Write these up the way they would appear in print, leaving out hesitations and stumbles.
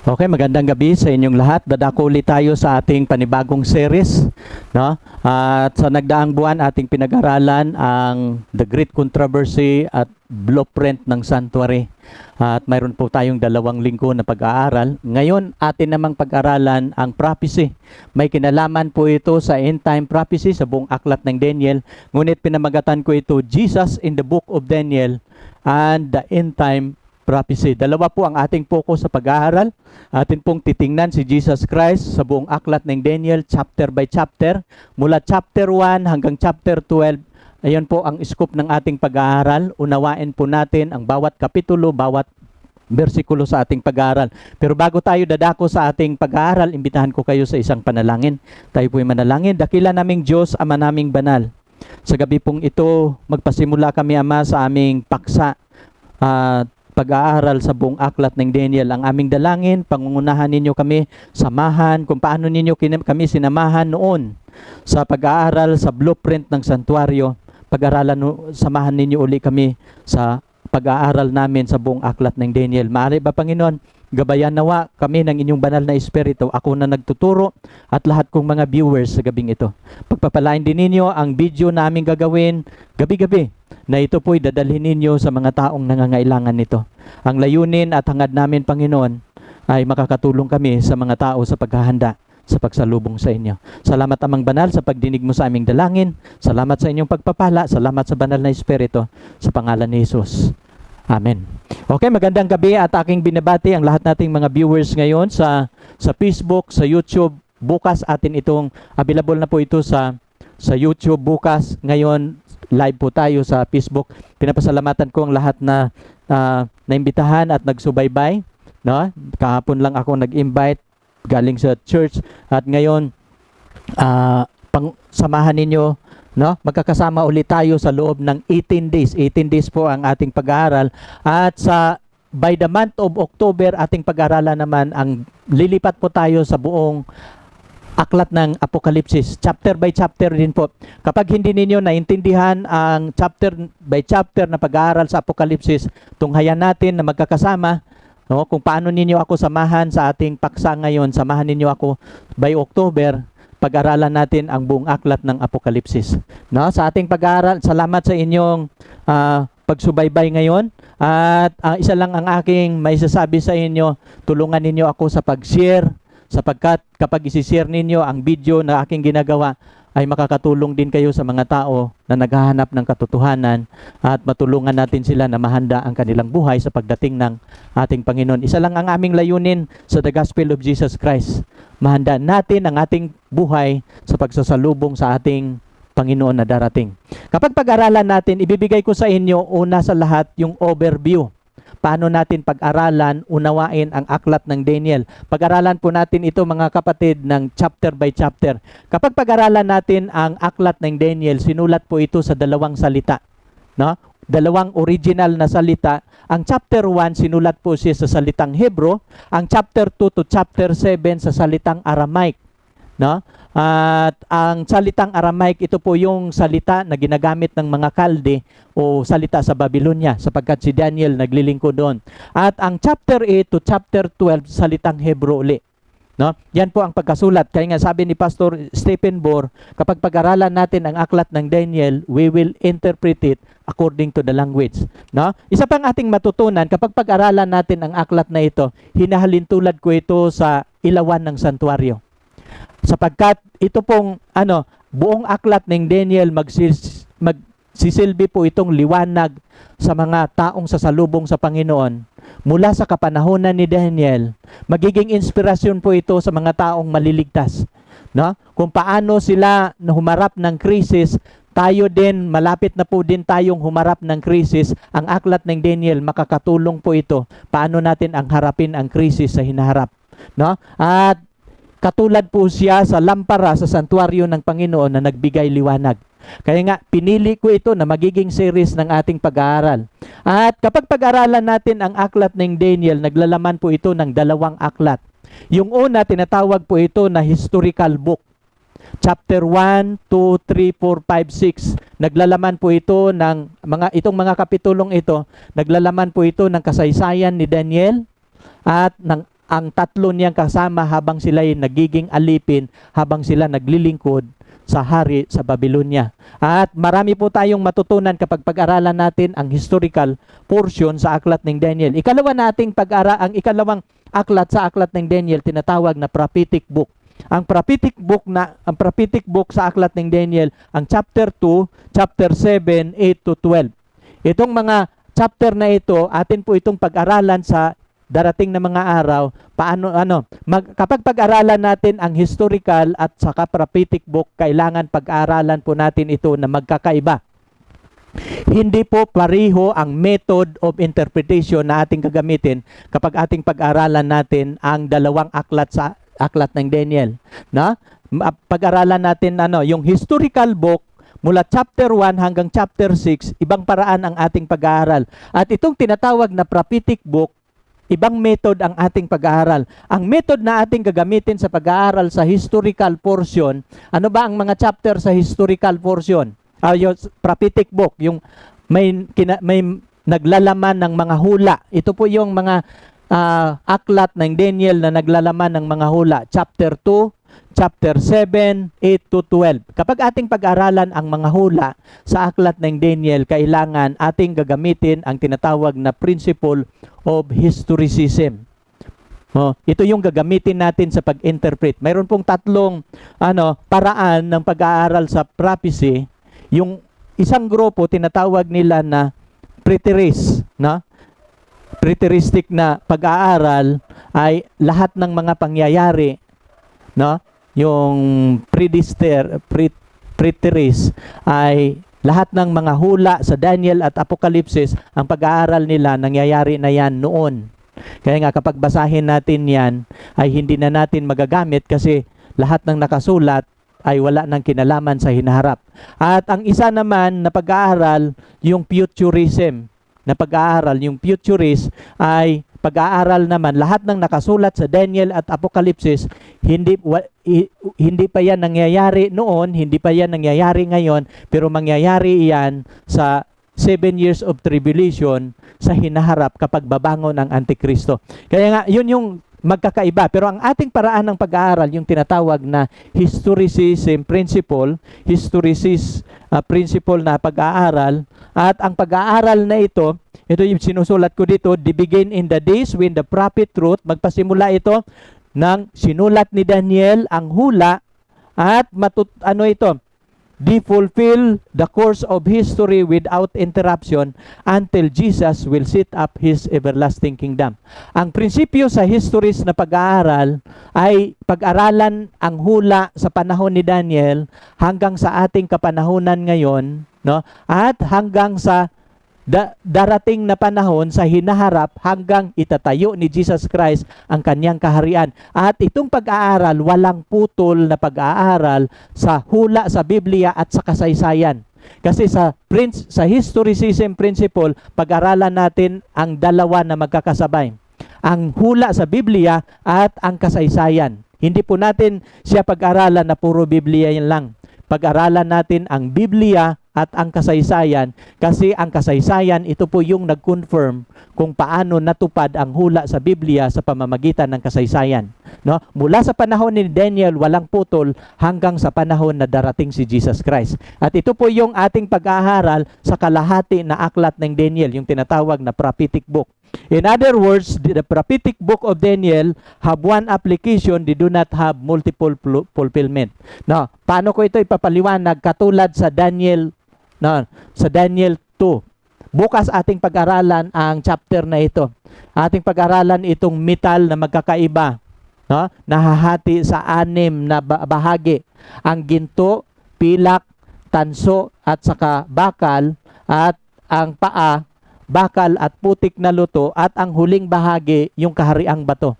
Okay, magandang gabi sa inyong lahat. Dadako ulit tayo sa ating panibagong series, no? At sa nagdaang buwan ating pinag-aralan ang The Great Controversy at Blueprint ng Sanctuary. At mayroon po tayong 2 linggo na pag-aaral. Ngayon, atin namang pag-aralan ang prophecy. May kinalaman po ito sa end time prophecy sa buong aklat ng Daniel. Ngunit pinamagatan ko ito, Jesus in the Book of Daniel and the End Time Prophecy. Dalawa po ang ating focus sa pag-aaral. Atin pong titingnan si Jesus Christ sa buong aklat ng Daniel, chapter by chapter. Mula chapter 1 hanggang chapter 12, ayan po ang scope ng ating pag-aaral. Unawain po natin ang bawat kapitulo, bawat bersikulo sa ating pag-aaral. Pero bago tayo dadako sa ating pag-aaral, imbitahan ko kayo sa isang panalangin. Tayo po'y manalangin. Dakila naming Diyos, Ama naming banal. Sa gabi pong ito, magpasimula kami, Ama, sa aming paksa pag-aaral sa buong aklat ng Daniel. Ang aming dalangin, pangungunahan ninyo kami, samahan kung paano ninyo kami sinamahan noon sa pag-aaral sa blueprint ng santuario. Samahan ninyo uli kami sa pag-aaral namin sa buong aklat ng Daniel. Maaari ba, Panginoon, gabayan nawa kami ng inyong banal na espiritu, ako na nagtuturo at lahat kong mga viewers sa gabing ito. Pagpapalain din ninyo ang video na aming gagawin gabi-gabi, na ito po'y dadalhin ninyo sa mga taong nangangailangan nito. Ang layunin at hangad namin, Panginoon, ay makakatulong kami sa mga tao sa paghahanda sa pagsalubong sa inyo. Salamat, Amang Banal, sa pagdinig mo sa aming dalangin. Salamat sa inyong pagpapala. Salamat sa banal na espiritu. Sa pangalan ni Jesus. Amen. Okay, magandang gabi at aking binabati ang lahat nating mga viewers ngayon sa Facebook, sa YouTube. Bukas atin itong, available na po ito sa YouTube bukas. Ngayon, live po tayo sa Facebook. Pinapasalamatan ko ang lahat na naimbitahan at nagsubaybay. No? Kahapon lang ako nag-invite galing sa church. At ngayon, samahan ninyo, no? Magkakasama ulit tayo sa loob ng 18 days. 18 days po ang ating pag-aaral. At by the month of October, ating pag-aaralan naman, ang lilipat po tayo sa buong aklat ng Apokalipsis. Chapter by chapter din po. Kapag hindi ninyo naintindihan ang chapter by chapter na pag-aaral sa Apokalipsis, tunghayan natin na magkakasama, no? Kung paano ninyo ako samahan sa ating paksa ngayon, samahan ninyo ako by October, pag-aralan natin ang buong aklat ng Apokalipsis. No? Sa ating pag-aaral, salamat sa inyong pagsubaybay ngayon. At isa lang ang aking may sasabi sa inyo, tulungan ninyo ako sa pag-share, sapagkat kapag isi-share ninyo ang video na aking ginagawa, ay makakatulong din kayo sa mga tao na naghahanap ng katotohanan at matulungan natin sila na mahanda ang kanilang buhay sa pagdating ng ating Panginoon. Isa lang ang aming layunin sa The Gospel of Jesus Christ. Mahanda natin ang ating buhay sa pagsasalubong sa ating Panginoon na darating. Kapag pag-aralan natin, ibibigay ko sa inyo una sa lahat yung overview. Paano natin pag-aralan, unawain ang aklat ng Daniel. Pag-aralan po natin ito, mga kapatid, ng chapter by chapter. Kapag pag-aralan natin ang aklat ng Daniel, sinulat po ito sa 2 salita. No? 2 original na salita. Ang chapter 1, sinulat po siya sa salitang Hebro. Ang chapter 2 to chapter 7 sa salitang Aramaic. No? At ang salitang Aramaic, ito po yung salita na ginagamit ng mga Kalde o salita sa Babylonia, sapagkat si Daniel naglilingkod doon. At ang chapter 8 to chapter 12, salitang Hebro uli. No? Yan po ang pagkasulat. Kaya nga sabi ni Pastor Stephen Bohr, kapag pag-aralan natin ang aklat ng Daniel, we will interpret it according to the language. No? Isa pang ating matutunan, kapag pag-aralan natin ang aklat na ito, hinahalintulad ko ito sa ilawan ng santuario. Sapagkat ito pong buong aklat ng Daniel, magsisilbi po itong liwanag sa mga taong sasalubong sa Panginoon. Mula sa kapanahunan ni Daniel, magiging inspirasyon po ito sa mga taong maliligtas. No? Kung paano sila humarap ng krisis, tayo din, malapit na po din tayong humarap ng krisis. Ang aklat ng Daniel, makakatulong po ito. Paano natin ang harapin ang krisis sa hinaharap. No? At katulad po siya sa lampara sa santuario ng Panginoon na nagbigay liwanag. Kaya nga, pinili ko ito na magiging series ng ating pag-aaral. At kapag pag-aralan natin ang aklat ng Daniel, naglalaman po ito ng 2 aklat. Yung una, tinatawag po ito na historical book. Chapter 1, 2, 3, 4, 5, 6. Naglalaman po ito ng itong mga kapitulong ito, naglalaman po ito ng kasaysayan ni Daniel at ng ang tatlo niyang kasama habang sila'y nagiging alipin, habang sila naglilingkod sa hari sa Babylonia. At marami po tayong matutunan kapag pag-aralan natin ang historical portion sa aklat ng Daniel. Ang ikalawang aklat sa aklat ng Daniel tinatawag na prophetic book. Ang prophetic book sa aklat ng Daniel, ang chapter 2, chapter 7, 8 to 12. Itong mga chapter na ito, atin po itong pag-aralan sa darating na mga araw. Kapag pag-aralan natin ang historical at saka prophetic book, kailangan pag-aralan po natin ito na magkakaiba. Hindi po pareho ang method of interpretation na ating gagamitin kapag ating pag-aralan natin ang dalawang aklat sa aklat ng Daniel. Pag-aralan natin yung historical book mula chapter 1 hanggang chapter 6, ibang paraan ang ating pag-aaral. At itong tinatawag na prophetic book, ibang method ang ating pag-aaral. Ang method na ating gagamitin sa pag-aaral sa historical portion, ano ba ang mga chapter sa historical portion? Yung prophetic book, yung may naglalaman ng mga hula. Ito po yung mga aklat ng Daniel na naglalaman ng mga hula. Chapter 2, chapter 7, 8 to 12. Kapag ating pag-aralan ang mga hula sa aklat ng Daniel, kailangan ating gagamitin ang tinatawag na principle of historicism. Ito yung gagamitin natin sa pag-interpret. Mayroon pong tatlong paraan ng pag-aaral sa prophecy. Yung isang grupo, tinatawag nila na preterist, preteristic na pag-aaral ay lahat ng mga pangyayari, yung preterist ay lahat ng mga hula sa Daniel at Apokalipsis, ang pag-aaral nila, nangyayari na yan noon. Kaya nga kapag basahin natin yan, ay hindi na natin magagamit kasi lahat ng nakasulat ay wala nang kinalaman sa hinaharap. At ang isa naman na pag-aaral, yung futurism na pag-aaral, yung futurist ay pag-aaral naman, lahat ng nakasulat sa Daniel at Apokalipsis, hindi pa yan nangyayari noon, hindi pa yan nangyayari ngayon, pero mangyayari yan sa 7 years of tribulation sa hinaharap kapag babangon ang Antikristo. Kaya nga, yun yung magkakaiba. Pero ang ating paraan ng pag-aaral, yung tinatawag na historicism principle, principle na pag-aaral, at ang pag-aaral na ito yung sinusulat ko dito, "They begin in the days when the prophet wrote." Magpasimula ito ng sinulat ni Daniel ang hula at "They fulfill the course of history without interruption until Jesus will set up His everlasting kingdom." Ang prinsipyo sa histories na pag-aaral ay pag-aralan ang hula sa panahon ni Daniel hanggang sa ating kapanahunan ngayon, at hanggang sa darating na panahon sa hinaharap hanggang itatayo ni Jesus Christ ang kanyang kaharian. At itong pag-aaral, walang putol na pag-aaral sa hula sa Biblia at sa kasaysayan. Kasi sa historicism principle, pag-aralan natin ang dalawa na magkakasabay. Ang hula sa Biblia at ang kasaysayan. Hindi po natin siya pag-aralan na puro Biblia yan lang. Pag-aralan natin ang Biblia at ang kasaysayan, kasi ang kasaysayan, ito po yung nag-confirm kung paano natupad ang hula sa Biblia sa pamamagitan ng kasaysayan. Mula sa panahon ni Daniel, walang putol hanggang sa panahon na darating si Jesus Christ. At ito po yung ating pag-aaral sa kalahati na aklat ng Daniel, yung tinatawag na prophetic book. In other words, the prophetic book of Daniel have one application, they do not have multiple fulfillment. Paano ko ito ipapaliwanag? Katulad sa Daniel, sa Daniel 2. Bukas ating pag-aralan ang chapter na ito. Ating pag-aralan itong metal na magkakaiba, nahahati sa 6 na bahagi. Ang ginto, pilak, tanso, at saka bakal, at ang paa, bakal at putik na luto, at ang huling bahagi, yung kahariang bato.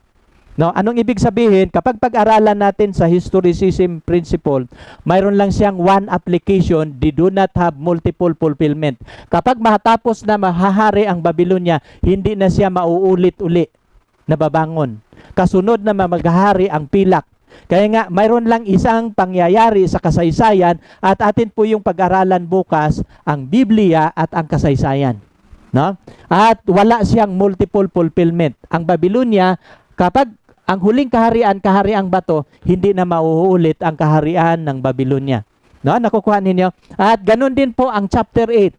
Anong ibig sabihin? Kapag pag-aralan natin sa historicism principle, mayroon lang siyang one application, they do not have multiple fulfillment. Kapag matapos na mahahari ang Babylonia, hindi na siya mauulit-uli na babangon. Kasunod na maghahari ang pilak. Kaya nga, mayroon lang isang pangyayari sa kasaysayan, at atin po yung pag-aralan bukas, ang Biblia at ang kasaysayan. At wala siyang multiple fulfillment. Ang Babylonia, kapag ang huling kaharian, kahariang bato, hindi na mauulit ang kaharian ng Babylonia. No, nakukuha ninyo? At ganun din po ang chapter 8.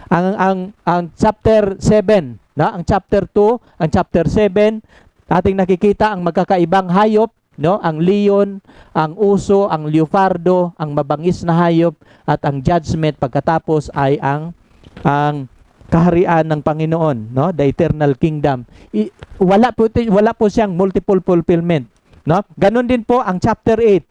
Ang chapter 7, no? Ang chapter 2, ang chapter 7, ating nakikita ang magkakaibang hayop, no? Ang leon, ang uso, ang leopardo, ang mabangis na hayop, at ang judgment pagkatapos ay ang kaharian ng Panginoon, no? The eternal kingdom. Wala po siyang multiple fulfillment, no? Ganon din po ang chapter 8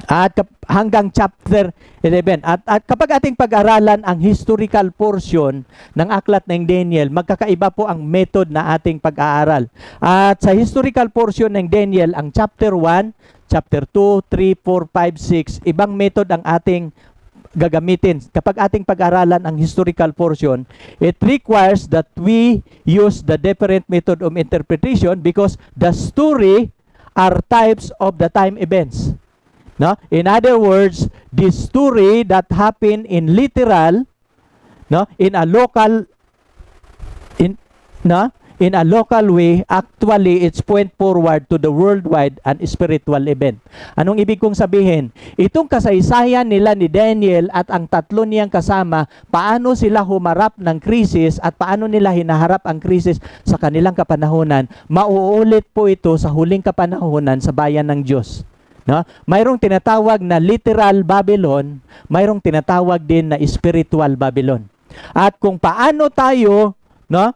at hanggang chapter 11. At kapag ating pag-aralan ang historical portion ng aklat ng Daniel, magkakaiba po ang method na ating pag-aaral. At sa historical portion ng Daniel, ang chapter 1, chapter 2, 3, 4, 5, 6, ibang method ang ating gagamitin. Kapag ating pag-aralan ang historical portion, it requires that we use the different method of interpretation because the story are types of the time events. No? In other words, the story that happened in literal, no, in a local way, actually it's point forward to the worldwide and spiritual event. Anong ibig kong sabihin? Itong kasaysayan nila ni Daniel at ang tatlo niyang kasama, paano sila humarap ng krisis at paano nila hinaharap ang krisis sa kanilang kapanahunan, mauulit po ito sa huling kapanahunan sa bayan ng Diyos. No? Mayroong tinatawag na literal Babylon, mayroong tinatawag din na spiritual Babylon. At kung paano tayo, no,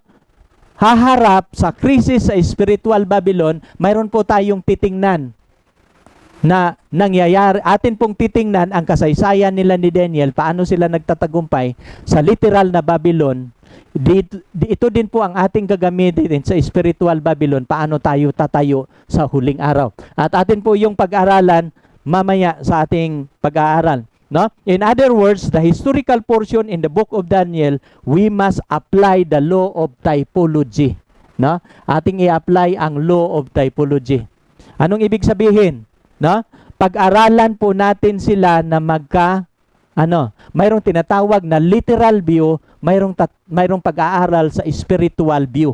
haharap sa krisis sa spiritual Babylon, mayroon po tayong titingnan na nangyayari. Atin pong titingnan ang kasaysayan nila ni Daniel, paano sila nagtatagumpay sa literal na Babylon. Ito din po ang ating gagamitin sa spiritual Babylon, paano tayo tatayo sa huling araw. At atin po yung pag-aralan mamaya sa ating pag-aaral. No? In other words, the historical portion in the book of Daniel, we must apply the law of typology. No? Ating i-apply ang law of typology. Anong ibig sabihin? No? Pag-aralan po natin sila na mayroong tinatawag na literal view, mayroong pag-aaral sa spiritual view.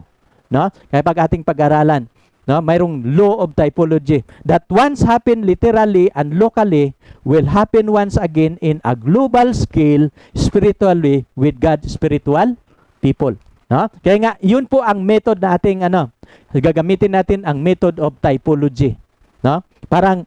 No? Kaya pag ating pag-aralan, no, mayroong law of typology that once happened literally and locally will happen once again in a global scale spiritually with God's spiritual people. No? Kaya nga, yun po ang method na ating gagamitin natin ang method of typology. No? Parang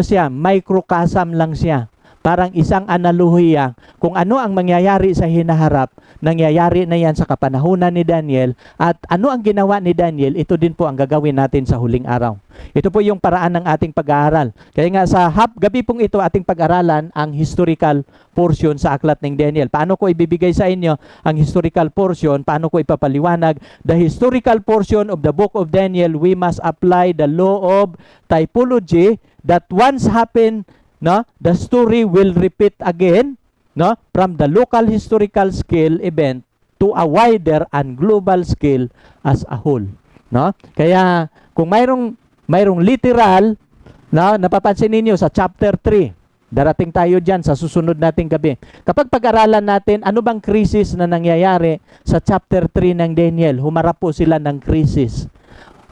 siya, microcosm lang siya. Parang isang analohiya kung ano ang mangyayari sa hinaharap, nangyayari na yan sa kapanahunan ni Daniel, at ano ang ginawa ni Daniel, ito din po ang gagawin natin sa huling araw. Ito po yung paraan ng ating pag-aaral. Kaya nga sa gabi pong ito ating pag-aralan ang historical portion sa aklat ng Daniel. Paano ko ibibigay sa inyo ang historical portion? Paano ko ipapaliwanag? The historical portion of the book of Daniel, we must apply the law of typology that once happened. No, the story will repeat again, no, from the local historical scale event to a wider and global scale as a whole. No? Kaya kung mayroong literal, no, napapansin ninyo sa chapter 3, darating tayo diyan sa susunod nating gabi. Kapag pag-aralan natin ano bang krisis na nangyayari sa chapter 3 ng Daniel, humarap po sila ng krisis.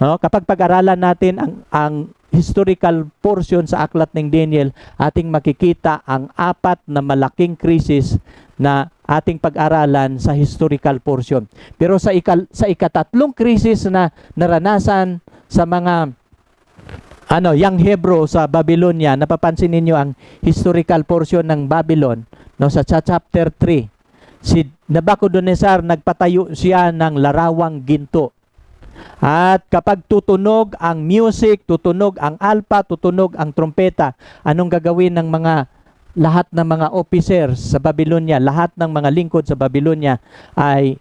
No? Kapag pag-aralan natin ang historical portion sa aklat ng Daniel, ating makikita ang 4 na malaking krisis na ating pag-aralan sa historical portion. Pero sa ikatatlong krisis na naranasan sa mga young Hebrew sa Babylonia, napapansin ninyo ang historical portion ng Babylon, no, sa chapter 3. Si Nabucodonosor, nagpatayo siya ng larawang ginto. At kapag tutunog ang music, tutunog ang alpa, tutunog ang trompeta, anong gagawin ng lahat ng mga officers sa Babylonia, lahat ng mga lingkod sa Babylonia ay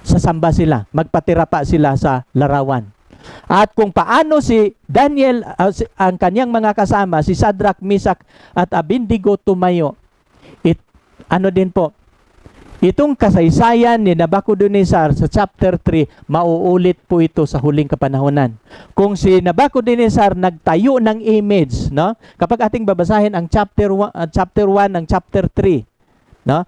sasamba sila, magpatirapa sila sa larawan. At kung paano si Daniel, ang kanyang mga kasama, si Shadrach, Meshach at Abednego tumayo, din po, itong kasaysayan ni Nabucodonosor sa chapter 3, mauulit po ito sa huling kapanahunan. Kung si Nabucodonosor nagtayo ng image, no? Kapag ating babasahin ang chapter 1 ng chapter 3, no?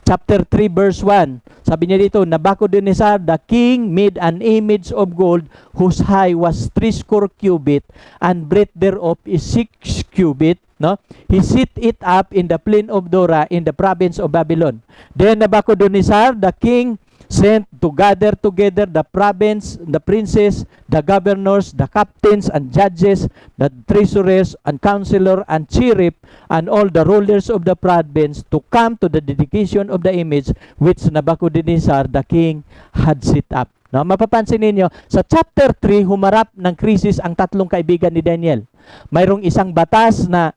chapter 3 verse 1. Sabi niya dito, Nabucodonosor the king made an image of gold whose height was 30 cubit and breadth thereof is 6 cubit. No? He set it up in the plain of Dora in the province of Babylon. Then Nabucodonosor the king sent to gather together the province, the princes, the governors, the captains and judges, the treasurers and counselor and sheriff, and all the rulers of the province to come to the dedication of the image which Nabucodonosor the king had set up. No, mapapansin ninyo, sa chapter 3, humarap ng krisis ang tatlong kaibigan ni Daniel. Mayroong isang batas na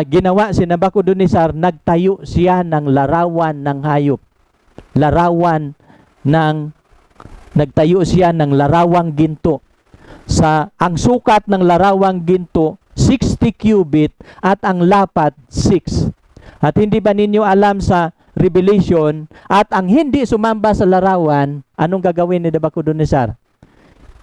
ginawa si Nabucodonosor, nagtayo siya ng larawan ng hayop. Nagtayo siya ng larawang ginto. Ang sukat ng larawang ginto, 60 cubit at ang lapat, 6. At hindi ba ninyo alam sa Revelation, at ang hindi sumamba sa larawan, anong gagawin ni Nabucodonosor?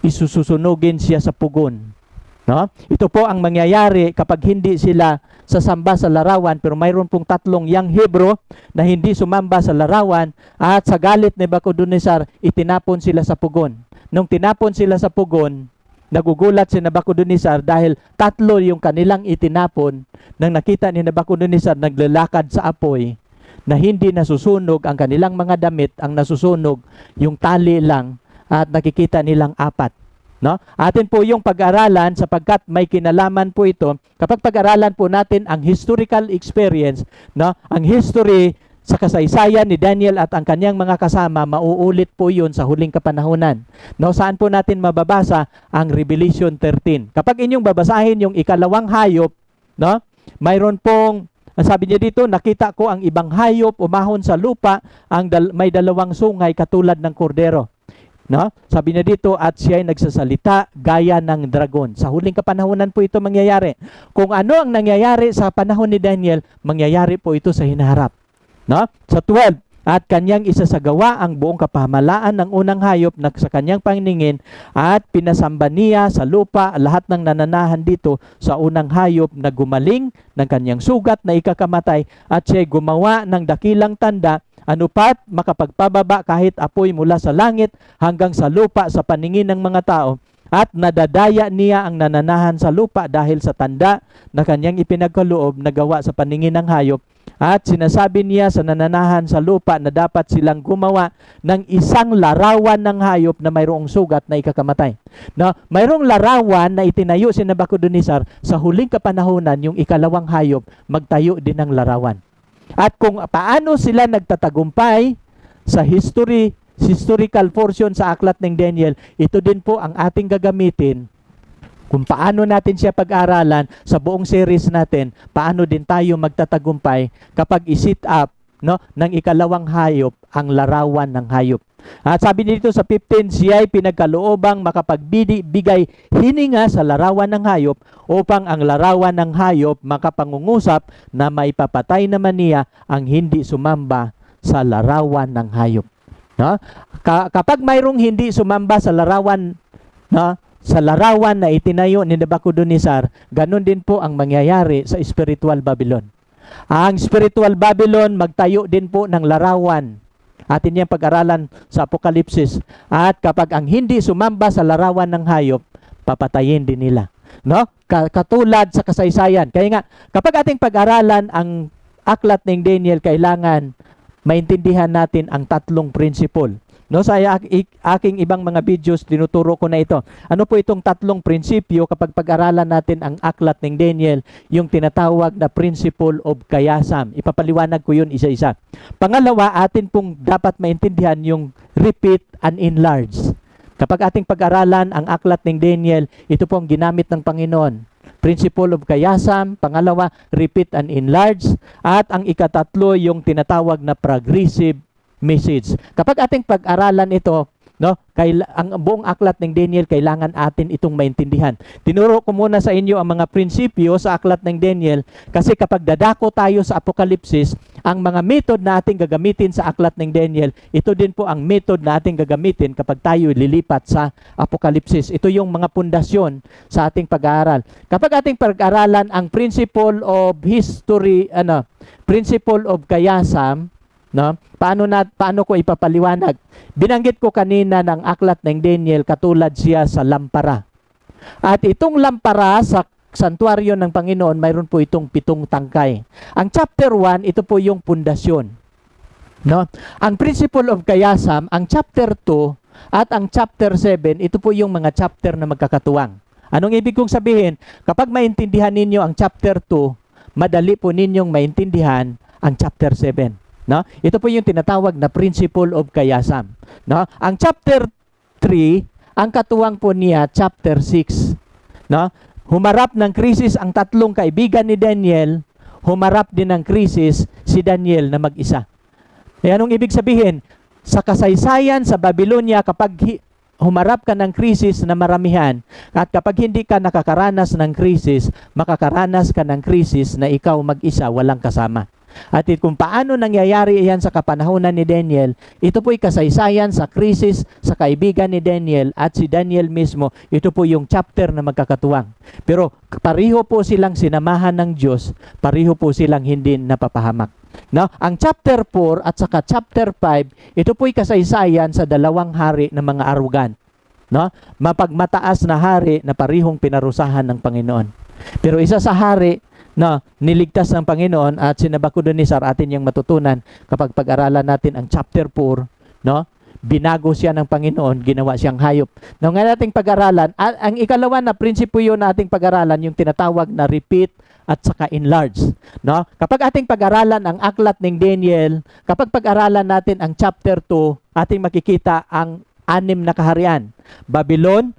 Isusunugin siya sa pugon. No? Ito po ang mangyayari kapag hindi sila sasamba sa larawan, pero mayroon pong tatlong young Hebrew na hindi sumamba sa larawan, at sa galit ni Nabucodonosor, itinapon sila sa pugon. Nung tinapon sila sa pugon, nagugulat si Nabucodonosor dahil tatlo yung kanilang itinapon. Nang nakita ni Nabucodonosor, naglalakad sa apoy na hindi nasusunog ang kanilang mga damit, ang nasusunog yung tali lang, at nakikita nilang 4. No? Atin po yung pag-aralan sapagkat may kinalaman po ito. Kapag pag-aralan po natin ang historical experience, no? Ang history sa kasaysayan ni Daniel at ang kanyang mga kasama, mauulit po yun sa huling kapanahunan. No? Saan po natin mababasa ang Revelation 13? Kapag inyong babasahin yung ikalawang hayop, no? Mayroon pong, sabi niya dito, nakita ko ang ibang hayop umahon sa lupa, may dalawang sungay katulad ng kordero. No? Sabi niya dito, at siya ay nagsasalita gaya ng dragon. Sa huling kapanahunan po ito mangyayari. Kung ano ang nangyayari sa panahon ni Daniel, mangyayari po ito sa hinaharap. No? Sa 12, at kanyang isasagawa ang buong kapamahalaan ng unang hayop na sa kanyang paningin, at pinasamba niya sa lupa lahat ng nananahan dito sa unang hayop na gumaling ng kanyang sugat na ikakamatay, at siya gumawa ng dakilang tanda, anupat makapagpababa kahit apoy mula sa langit hanggang sa lupa sa paningin ng mga tao, at nadadaya niya ang nananahan sa lupa dahil sa tanda na kanyang ipinagkaloob na gawa sa paningin ng hayop. At sinasabi niya sa nananahan sa lupa na dapat silang gumawa ng isang larawan ng hayop na mayroong sugat na ikakamatay. No, mayroong larawan na itinayo si Nabucodonosor sa huling kapanahunan, yung ikalawang hayop, magtayo din ng larawan. At kung paano sila nagtatagumpay sa historical portion sa aklat ng Daniel, ito din po ang ating gagamitin kung paano natin siya pag-aralan sa buong series natin, paano din tayo magtatagumpay kapag i-set up, no, ng ikalawang hayop ang larawan ng hayop. At sabi dito sa 15, siya ay pinagkaloobang makapagbigay hininga sa larawan ng hayop upang ang larawan ng hayop makapangungusap na maipapatay naman niya ang hindi sumamba sa larawan ng hayop. No? Kapag mayroong hindi sumamba sa larawan, no, sa larawan na itinayo ni Nabucodonosor, ganun din po ang mangyayari sa spiritual Babylon. Ang spiritual Babylon magtayo din po ng larawan. Atin yung pag-aralan sa Apokalipsis. At kapag ang hindi sumamba sa larawan ng hayop, papatayin din nila. No? Katulad sa kasaysayan. Kaya nga, kapag ating pag-aralan ang aklat ng Daniel, kailangan maintindihan natin ang tatlong principle. No, sa aking ibang mga videos, tinuturo ko na ito. Ano po itong tatlong prinsipyo kapag pag-aralan natin ang aklat ng Daniel, yung tinatawag na principle of kayasam. Ipapaliwanag ko yun isa-isa. Pangalawa, atin pong dapat maintindihan yung repeat and enlarge. Kapag ating pag-aralan ang aklat ng Daniel, ito pong ginamit ng Panginoon. Principle of kayasam, pangalawa, repeat and enlarge, at ang ikatatlo, yung tinatawag na progressive message. Kapag ating pag-aralan ito, no, ang buong aklat ng Daniel, kailangan atin itong maintindihan. Tinuro ko muna sa inyo ang mga prinsipyo sa aklat ng Daniel, kasi kapag dadako tayo sa Apokalipsis, ang mga method na ating gagamitin sa aklat ng Daniel, ito din po ang method na ating gagamitin kapag tayo lilipat sa Apokalipsis. Ito yung mga pundasyon sa ating pag-aaral. Kapag ating pag-aralan ang principle of history, principle of kayasam, No? Paano ko ipapaliwanag? Binanggit ko kanina ng aklat ng Daniel, katulad siya sa lampara. At itong lampara sa santuaryo ng Panginoon, mayroon po itong 7 tangkay. Ang chapter 1, ito po yung pundasyon. No? Ang principle of kayasam, ang chapter 2 at ang chapter 7, ito po yung mga chapter na magkakatuwang. Anong ibig kong sabihin? Kapag maintindihan ninyo ang chapter 2, madali po ninyong maintindihan ang chapter 7. No? Ito po yung tinatawag na principle of kayasam. No? Ang chapter 3, ang katuwang po niya, chapter 6. No? Humarap ng krisis ang 3 kaibigan ni Daniel, humarap din ng krisis si Daniel na mag-isa. Anong ibig sabihin? Sa kasaysayan sa Babylonia, kapag humarap ka ng krisis na maramihan, at kapag hindi ka nakakaranas ng krisis, makakaranas ka ng krisis na ikaw mag-isa, walang kasama. At kung paano nangyayari iyan sa kapanahunan ni Daniel, ito po'y kasaysayan sa krisis sa kaibigan ni Daniel at si Daniel mismo, ito po yung chapter na magkakatuwang. Pero pareho po silang sinamahan ng Diyos, pareho po silang hindi napapahamak. No? Ang chapter 4 at saka chapter 5, ito po'y kasaysayan sa 2 hari ng mga arrogant. No? Mapagmataas na hari na parehong pinarusahan ng Panginoon. Pero isa sa hari na niligtas ng Panginoon at si Nabucodonosor, atin yung matutunan kapag pag-aralan natin ang chapter 4, no? Binago siya ng Panginoon, ginawa siyang hayop. Now, nga nating pag-aralan, ang ikalawa na prinsipyo nating pag-aralan, yung tinatawag na repeat at saka enlarge. No? Kapag ating pag-aralan ang aklat ng Daniel, kapag pag-aralan natin ang chapter 2, ating makikita ang 6 na kaharian. Babylon,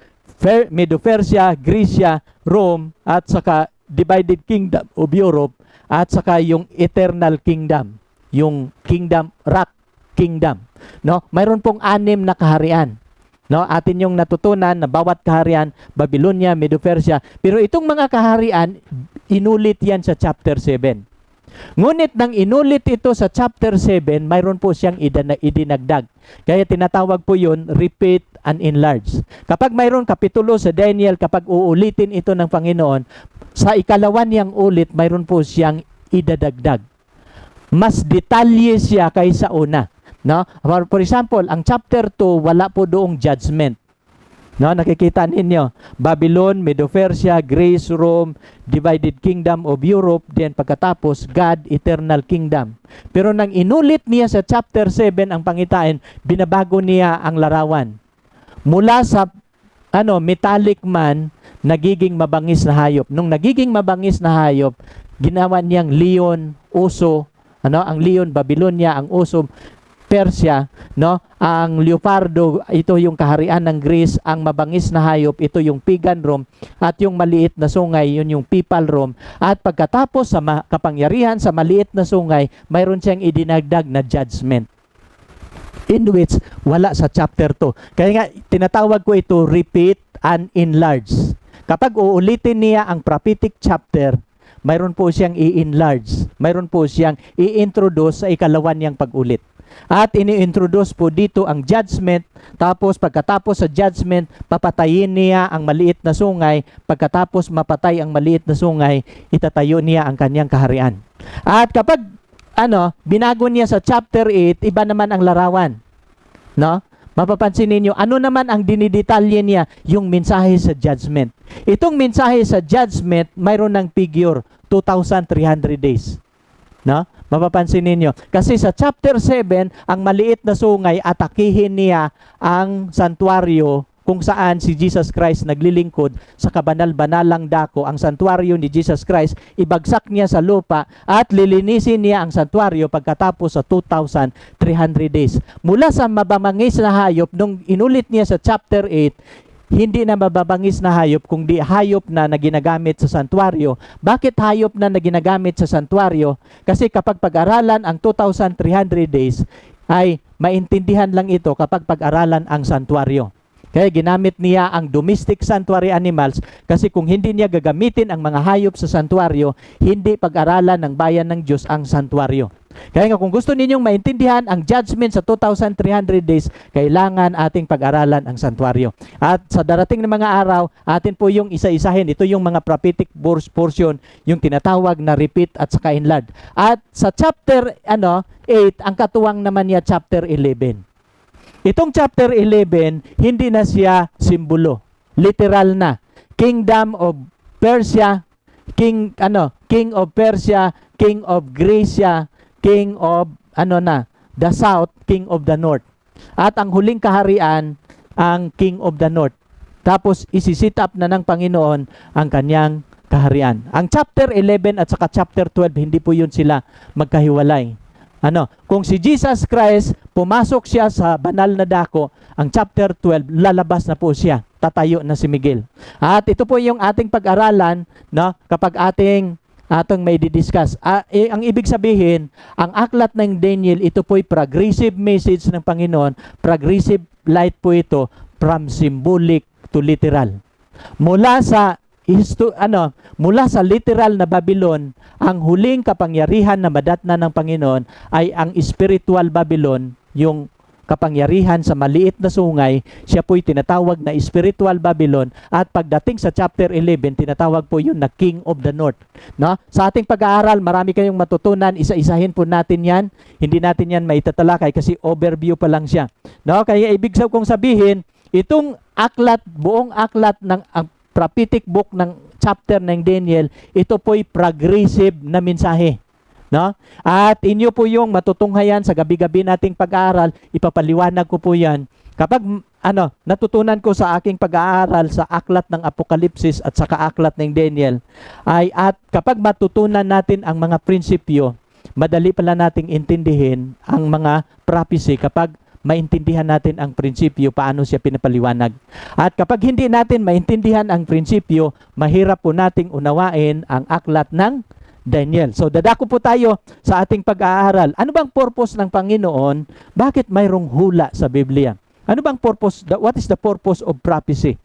Medo-Persia, Grecia, Rome, at saka divided kingdom of Europe, at saka yung eternal kingdom, yung kingdom, rock kingdom. No? Mayroon pong 6 na kaharian. No? Atin yung natutunan na bawat kaharian, Babylonia, Medo-Persia, pero itong mga kaharian, inulit yan sa chapter 7. Ngunit nang inulit ito sa chapter 7, mayroon po siyang idinagdag. Kaya tinatawag po yun, repeat and enlarge. Kapag mayroon kapitulo sa Daniel, kapag uulitin ito ng Panginoon, sa ikalawa niyang ulit, mayroon po siyang idadagdag. Mas detalye siya kaysa una. No? For example, ang chapter 2, wala po doong judgment. No, nakikita ninyo, Babylon, Medo-Persia, Greece, Rome, divided kingdom of Europe, then pagkatapos, God, eternal kingdom. Pero nang inulit niya sa chapter 7 ang pangitain, binabago niya ang larawan. Mula sa metallic man, nagiging mabangis na hayop. Nung nagiging mabangis na hayop, ginawa niyang leon, oso, ang leon, Babylonia, ang oso, Persia, no? Ang leopardo, ito yung kaharian ng Greece, ang mabangis na hayop, ito yung pagan Rome, at yung maliit na sungay, yun yung people Rome. At pagkatapos sa kapangyarihan sa maliit na sungay, mayroon siyang idinagdag na judgment, in which wala sa chapter 2. Kaya nga, tinatawag ko ito repeat and enlarge. Kapag uulitin niya ang prophetic chapter, mayroon po siyang i-enlarge, mayroon po siyang i-introduce sa ikalawan niyang pag-ulit. At ini-introduce po dito ang judgment, tapos pagkatapos sa judgment, papatayin niya ang maliit na sungay, pagkatapos mapatay ang maliit na sungay, itatayo niya ang kanyang kaharian. At kapag binago niya sa chapter 8, iba naman ang larawan. No? Mapapansin ninyo, ano naman ang dinidetalye niya? Yung mensahe sa judgment. Itong mensahe sa judgment, mayroon ng figure, 2,300 days. No? Mapapansin ninyo. Kasi sa chapter 7, ang maliit na sungay, atakihin niya ang santuario kung saan si Jesus Christ naglilingkod sa kabanal-banalang dako. Ang santuario ni Jesus Christ, ibagsak niya sa lupa at lilinisin niya ang santuario pagkatapos sa 2,300 days. Mula sa mababangis na hayop, nung inulit niya sa chapter 8, hindi na mababangis na hayop kundi hayop na ginagamit sa santuario. Bakit hayop na ginagamit sa santuario? Kasi kapag pag-aralan ang 2,300 days, ay maintindihan lang ito kapag pag-aralan ang santuario. Kaya ginamit niya ang domestic sanctuary animals kasi kung hindi niya gagamitin ang mga hayop sa santuaryo, hindi pag-aralan ng bayan ng Diyos ang santuaryo. Kaya nga kung gusto ninyong maintindihan ang judgment sa 2,300 days, kailangan ating pag-aralan ang santuaryo. At sa darating na mga araw, atin po yung isa-isahin. Ito yung mga prophetic portion, yung tinatawag na repeat at saka enlarge. At sa chapter 8, ang katuwang naman niya chapter 11. Itong chapter 11, hindi na siya simbolo. Literal na. Kingdom of Persia, King of Persia, King of Grecia, King of the South, King of the North. At ang huling kaharian, ang King of the North. Tapos isisit up na ng Panginoon ang kanyang kaharian. Ang chapter 11 at saka chapter 12, hindi po yun sila magkahiwalay. Kung si Jesus Christ, pumasok siya sa banal na dako, ang chapter 12, lalabas na po siya. Tatayo na si Miguel. At ito po yung ating pag-aralan, kapag atong may didiscuss. Ang ibig sabihin, ang aklat ng Daniel, ito po'y progressive message ng Panginoon. Progressive light po ito from symbolic to literal. Mula sa literal na Babylon, ang huling kapangyarihan na madatna ng Panginoon ay ang spiritual Babylon, yung kapangyarihan sa maliit na sungay, siya po'y tinatawag na spiritual Babylon, at pagdating sa chapter 11, tinatawag po yun na King of the North. Sa ating pag-aaral, marami kayong matutunan, isa-isahin po natin yan, hindi natin yan maitatalakay kasi overview pa lang siya. Kaya ibig kong sabihin, itong aklat, buong aklat ng prophetic book ng chapter ng Daniel, ito po'y progressive na mensahe. At inyo po yung matutunghayan sa gabi-gabi nating pag-aaral, ipapaliwanag ko po yan. Kapag natutunan ko sa aking pag-aaral sa aklat ng Apokalipsis at saka aklat ng Daniel, at kapag matutunan natin ang mga prinsipyo, madali pala nating intindihin ang mga prophecy kapag maintindihan natin ang prinsipyo, paano siya pinapaliwanag. At kapag hindi natin maintindihan ang prinsipyo, mahirap po nating unawain ang aklat ng Daniel. So, dadako po tayo sa ating pag-aaral. Ano bang purpose ng Panginoon? Bakit mayroong hula sa Biblia? Ano bang purpose? What is the purpose of prophecy?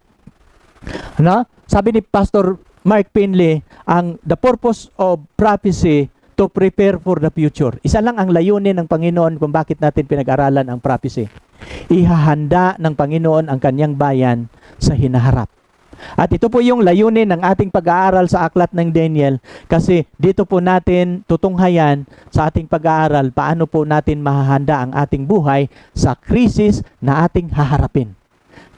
Sabi ni Pastor Mark Pinley, the purpose of prophecy to prepare for the future. Isa lang ang layunin ng Panginoon kung bakit natin pinag-aralan ang prophecy. Ihahanda ng Panginoon ang kanyang bayan sa hinaharap. At ito po yung layunin ng ating pag-aaral sa aklat ng Daniel, kasi dito po natin tutunghayan sa ating pag-aaral paano po natin mahahanda ang ating buhay sa krisis na ating haharapin.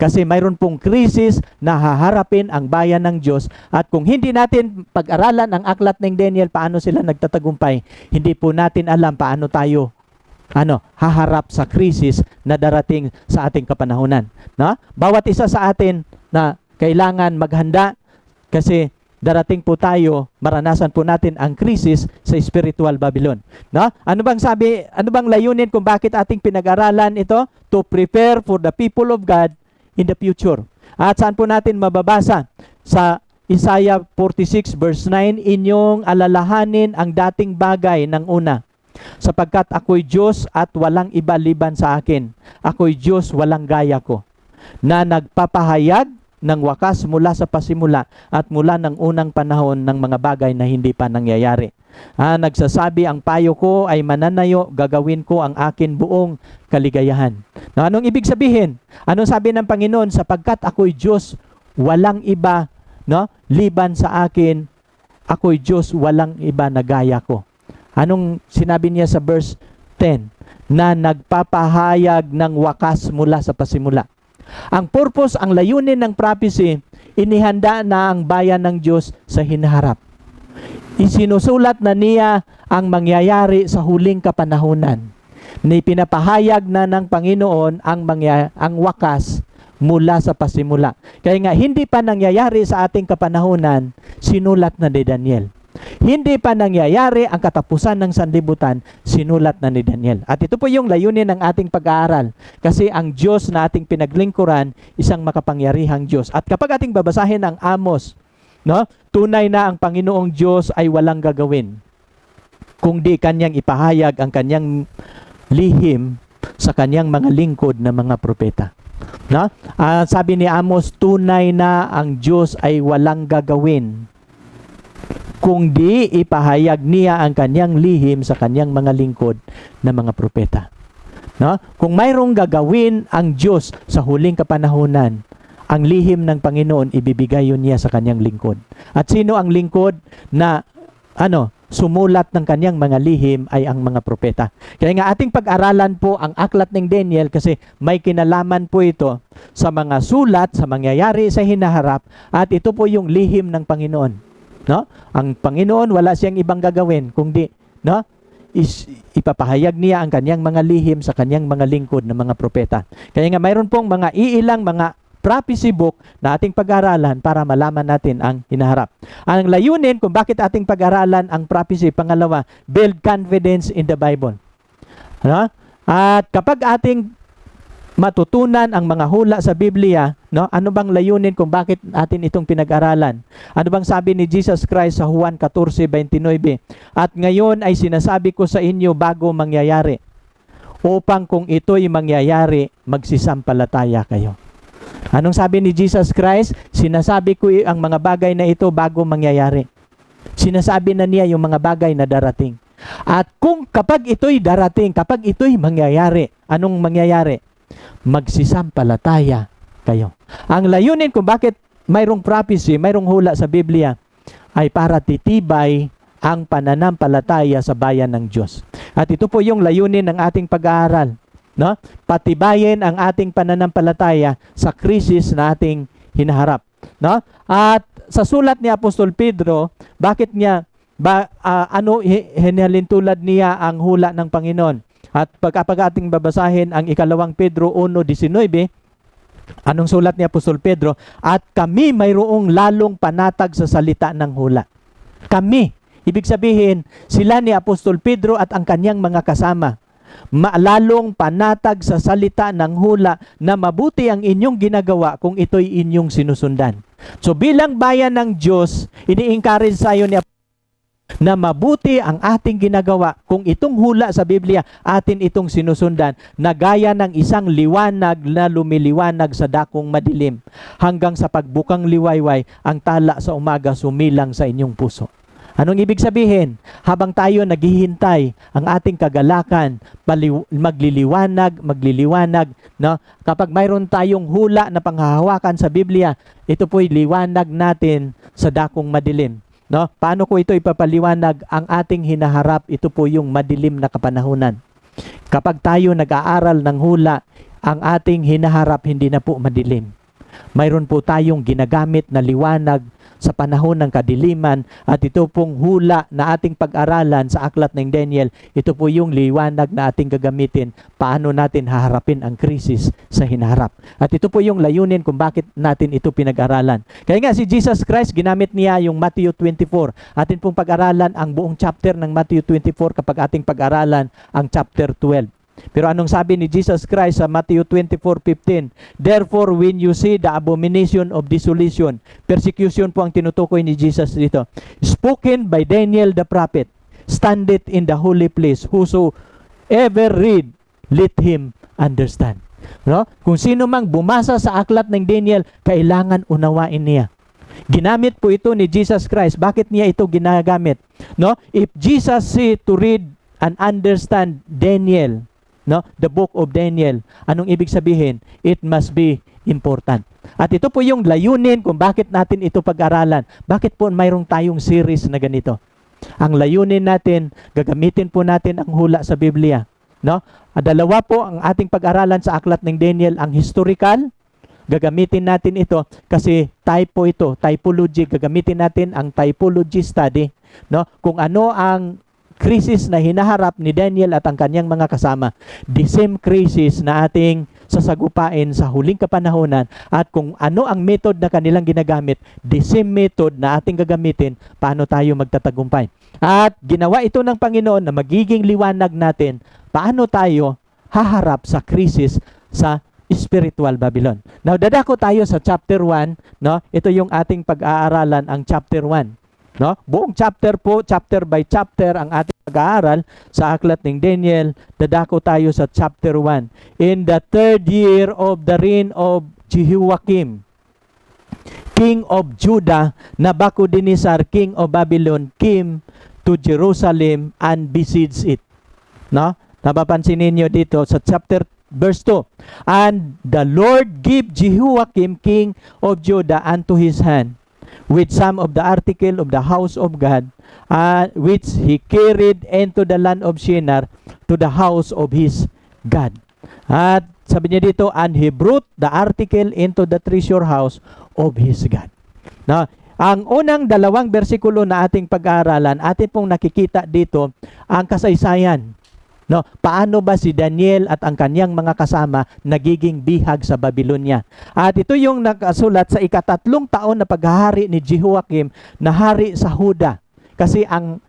Kasi mayroon pong krisis na haharapin ang bayan ng Diyos, at kung hindi natin pag-aralan ang aklat ng Daniel, paano sila nagtatagumpay, hindi po natin alam paano tayo haharap sa krisis na darating sa ating kapanahunan. Bawat isa sa atin na kailangan maghanda kasi darating po tayo, maranasan po natin ang krisis sa spiritual Babylon. Ano bang layunin kung bakit ating pinag-aralan ito? To prepare for the people of God in the future. At saan po natin mababasa? Sa Isaiah 46 verse 9, inyong alalahanin ang dating bagay ng una. Sapagkat ako'y Diyos at walang iba liban sa akin. Ako'y Diyos, walang gaya ko, na nagpapahayag ng wakas mula sa pasimula at mula ng unang panahon ng mga bagay na hindi pa nangyayari. Nagsasabi, ang payo ko ay mananayo, gagawin ko ang akin buong kaligayahan. Anong ibig sabihin? Anong sabi ng Panginoon? Sapagkat ako'y Diyos, walang iba liban sa akin. Ako'y Diyos, walang iba na gaya ko. Anong sinabi niya sa verse 10? Na nagpapahayag ng wakas mula sa pasimula. Ang purpose, ang layunin ng prophecy, inihanda na ang bayan ng Diyos sa hinaharap. Isinusulat na niya ang mangyayari sa huling kapanahunan. Pinapahayag na ng Panginoon ang wakas mula sa pasimula. Kaya nga, hindi pa nangyayari sa ating kapanahunan, sinulat na ni Daniel. Hindi pa nangyayari ang katapusan ng sanlibutan, sinulat na ni Daniel. At ito po yung layunin ng ating pag-aaral. Kasi ang Diyos na ating pinaglingkuran, isang makapangyarihang Diyos. At kapag ating babasahin ang Amos, tunay na ang Panginoong Diyos ay walang gagawin kung di kanyang ipahayag ang kanyang lihim sa kanyang mga lingkod na mga propeta. No? Sabi ni Amos, tunay na ang Diyos ay walang gagawin kung di ipahayag niya ang kanyang lihim sa kanyang mga lingkod na mga propeta. No? Kung mayroong gagawin ang Diyos sa huling kapanahunan, ang lihim ng Panginoon ibibigay yun niya sa kanyang lingkod. At sino ang lingkod na sumulat ng kanyang mga lihim ay ang mga propeta. Kaya nga ating pag-aralan po ang aklat ng Daniel kasi may kinalaman po ito sa mga sulat, sa mangyayari sa hinaharap, at ito po yung lihim ng Panginoon. No? Ang Panginoon wala siyang ibang gagawin kundi ipapahayag niya ang kanyang mga lihim sa kanyang mga lingkod na mga propeta. Kaya nga mayroon pong mga iilang mga prophecy book na ating pag-aralan para malaman natin ang hinaharap. Ang layunin kung bakit ating pag-aralan ang prophecy, pangalawa, build confidence in the Bible. At kapag ating matutunan ang mga hula sa Biblia, ano bang layunin kung bakit atin itong pinag-aralan? Ano bang sabi ni Jesus Christ sa Juan 14:29? At ngayon ay sinasabi ko sa inyo bago mangyayari, upang kung ito'y mangyayari, magsisampalataya kayo. Anong sabi ni Jesus Christ? Sinasabi ko ang mga bagay na ito bago mangyayari. Sinasabi na niya yung mga bagay na darating. At kapag ito'y darating, kapag ito'y mangyayari, anong mangyayari? Magsisampalataya kayo. Ang layunin kung bakit mayroong prophecy, mayroong hula sa Biblia, ay para titibay ang pananampalataya sa bayan ng Diyos. At ito po yung layunin ng ating pag-aaral. No? Patibayin ang ating pananampalataya sa krisis na ating hinaharap. No? At sa sulat ni Apostol Pedro, bakit niya hinalintulad niya ang hula ng Panginoon? At pag ating babasahin ang ikalawang Pedro 1:19, anong sulat ni Apostol Pedro? At kami mayroong lalong panatag sa salita ng hula. Kami, ibig sabihin, sila ni Apostol Pedro at ang kanyang mga kasama, lalong panatag sa salita ng hula na mabuti ang inyong ginagawa kung ito'y inyong sinusundan. So bilang bayan ng Diyos, ini-encourage tayo ni na mabuti ang ating ginagawa kung itong hula sa Biblia atin itong sinusundan, na gaya ng isang liwanag na lumiliwanag sa dakong madilim, hanggang sa pagbukang liwayway ang tala sa umaga sumilang sa inyong puso. Anong ibig sabihin? Habang tayo naghihintay ang ating kagalakan, magliliwanag, no? Kapag mayroon tayong hula na panghahawakan sa Biblia, ito po'y liwanag natin sa dakong madilim. No? Paano ko ito ipapaliwanag? Ang ating hinaharap, ito po yung madilim na kapanahunan. Kapag tayo nag-aaral ng hula, ang ating hinaharap hindi na po madilim. Mayroon po tayong ginagamit na liwanag sa panahon ng kadiliman, at ito pong hula na ating pag-aralan sa aklat ng Daniel, ito po yung liwanag na ating gagamitin paano natin haharapin ang krisis sa hinaharap. At ito po yung layunin kung bakit natin ito pinag-aralan. Kaya nga si Jesus Christ, ginamit niya yung Matthew 24. Atin pong pag-aralan ang buong chapter ng Matthew 24 kapag ating pag-aralan ang chapter 12. Pero anong sabi ni Jesus Christ sa Matthew 24:15? Therefore, when you see the abomination of desolation, persecution po ang tinutukoy ni Jesus dito, spoken by Daniel the prophet, standeth in the holy place, whosoever read, let him understand. No? Kung sino mang bumasa sa aklat ng Daniel, kailangan unawain niya. Ginamit po ito ni Jesus Christ. Bakit niya ito ginagamit? No? If Jesus said to read and understand Daniel, no, the book of Daniel, anong ibig sabihin? It must be important. At ito po yung layunin kung bakit natin ito pag-aralan. Bakit po mayroong tayong series na ganito? Ang layunin natin, gagamitin po natin ang hula sa Biblia. No? Dalawa po ang ating pag-aralan sa aklat ng Daniel, ang historical. Gagamitin natin ito kasi typo ito, typology. Gagamitin natin ang typology study. No? Kung ano ang krisis na hinaharap ni Daniel at ang kanyang mga kasama. The same crisis na ating sasagupain sa huling kapanahonan, at kung ano ang method na kanilang ginagamit, the same method na ating gagamitin paano tayo magtatagumpay. At ginawa ito ng Panginoon na magiging liwanag natin paano tayo haharap sa krisis sa spiritual Babylon. Now, dadako tayo sa chapter 1, no? Ito yung ating pag-aaralan, ang chapter 1. No? Buong chapter po, chapter by chapter ang ating pag-aaral sa aklat ng Daniel, dadako tayo sa chapter 1. In the 3rd year of the reign of Jehoiakim, king of Judah, Nebuchadnezzar, king of Babylon, came to Jerusalem and besieged it. No? Napapansin ninyo dito sa chapter verse 2. And the Lord gave Jehoiakim, king of Judah, unto his hand, with some of the article of the house of God, which he carried into the land of Shinar to the house of his God. At sabi niya dito, and he brought the article into the treasure house of his God. Now, ang unang dalawang bersikulo na ating pag-aaralan, atin pong nakikita dito ang kasaysayan. No, paano ba si Daniel at ang kanyang mga kasama nagiging bihag sa Babylonia? At ito yung nakasulat sa ika-3 taon na paghahari ni Jehoiakim na hari sa Huda. Kasi ang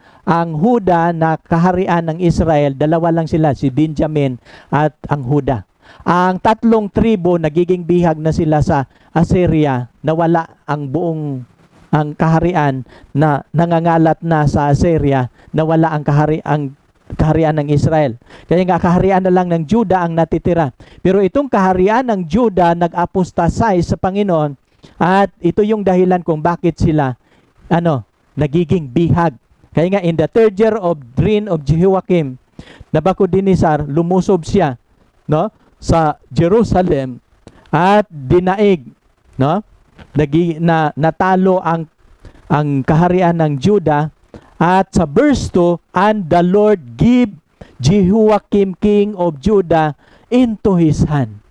Huda na kaharian ng Israel, dalawa lang sila, si Benjamin at ang Huda. Ang 3 tribo nagiging bihag na sila sa Assyria, nawala ang buong kaharian na nangangalat na sa Assyria, nawala ang kaharian ng Israel. Kaya nga kaharian na lang ng Judah ang natitira. Pero itong kaharian ng Judah nag-apostatize sa Panginoon, at ito yung dahilan kung bakit sila nagiging bihag. Kaya nga in the 3rd year of reign of Jehoiakim, Nebuchadnezzar, lumusob siya, no, sa Jerusalem at dinaig, no, natalo ang kaharian ng Judah. At sa verse 2, and the Lord gave Jehoiakim, king of Judah, into his hand.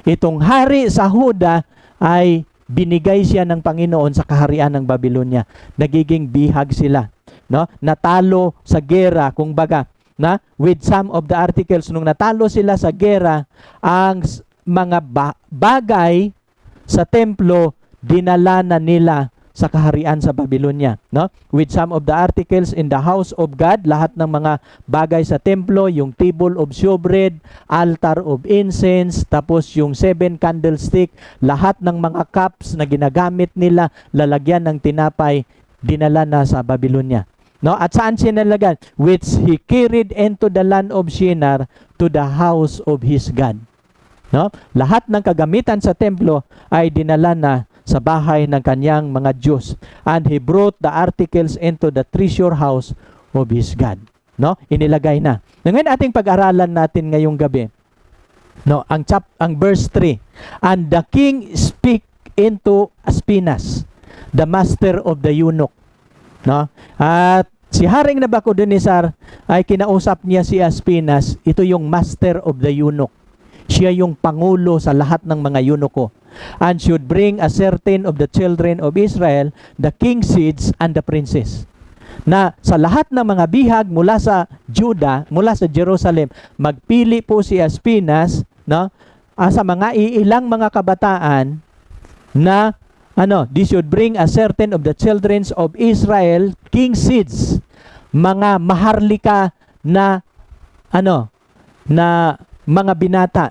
Itong hari sa Huda ay binigay siya ng Panginoon sa kaharian ng Babylonia. Nagiging bihag sila, no? Natalo sa gera, kung baga, na with some of the articles, nung natalo sila sa gera, ang mga bagay sa templo dinala na nila sa kaharian sa Babylonia, no? With some of the articles in the house of God, lahat ng mga bagay sa templo, yung table of showbread, altar of incense, tapos yung 7 candlestick, lahat ng mga cups na ginagamit nila, lalagyan ng tinapay, dinala na sa Babylonia. No? At saan sinalagyan? Which he carried into the land of Shinar to the house of his God. No? Lahat ng kagamitan sa templo ay dinala na sa bahay ng kanyang mga Diyos. And he brought the articles into the treasure house of his God. No? Inilagay na. Ngayon ating pag-aralan natin ngayong gabi. No, ang verse 3. And the king speak into Aspinas, the master of the eunuch. No? At si Haring Nebuchadnezzar ay kinausap niya si Aspinas, ito yung master of the eunuch. Siya yung pangulo sa lahat ng mga eunuko. And should bring a certain of the children of Israel, the king's seeds and the princes. Na sa lahat ng mga bihag mula sa Judah, mula sa Jerusalem, magpili po si Aspinas, no, sa mga ilang mga kabataan na they should bring a certain of the children of Israel, king's seeds, mga maharlika na na mga binata,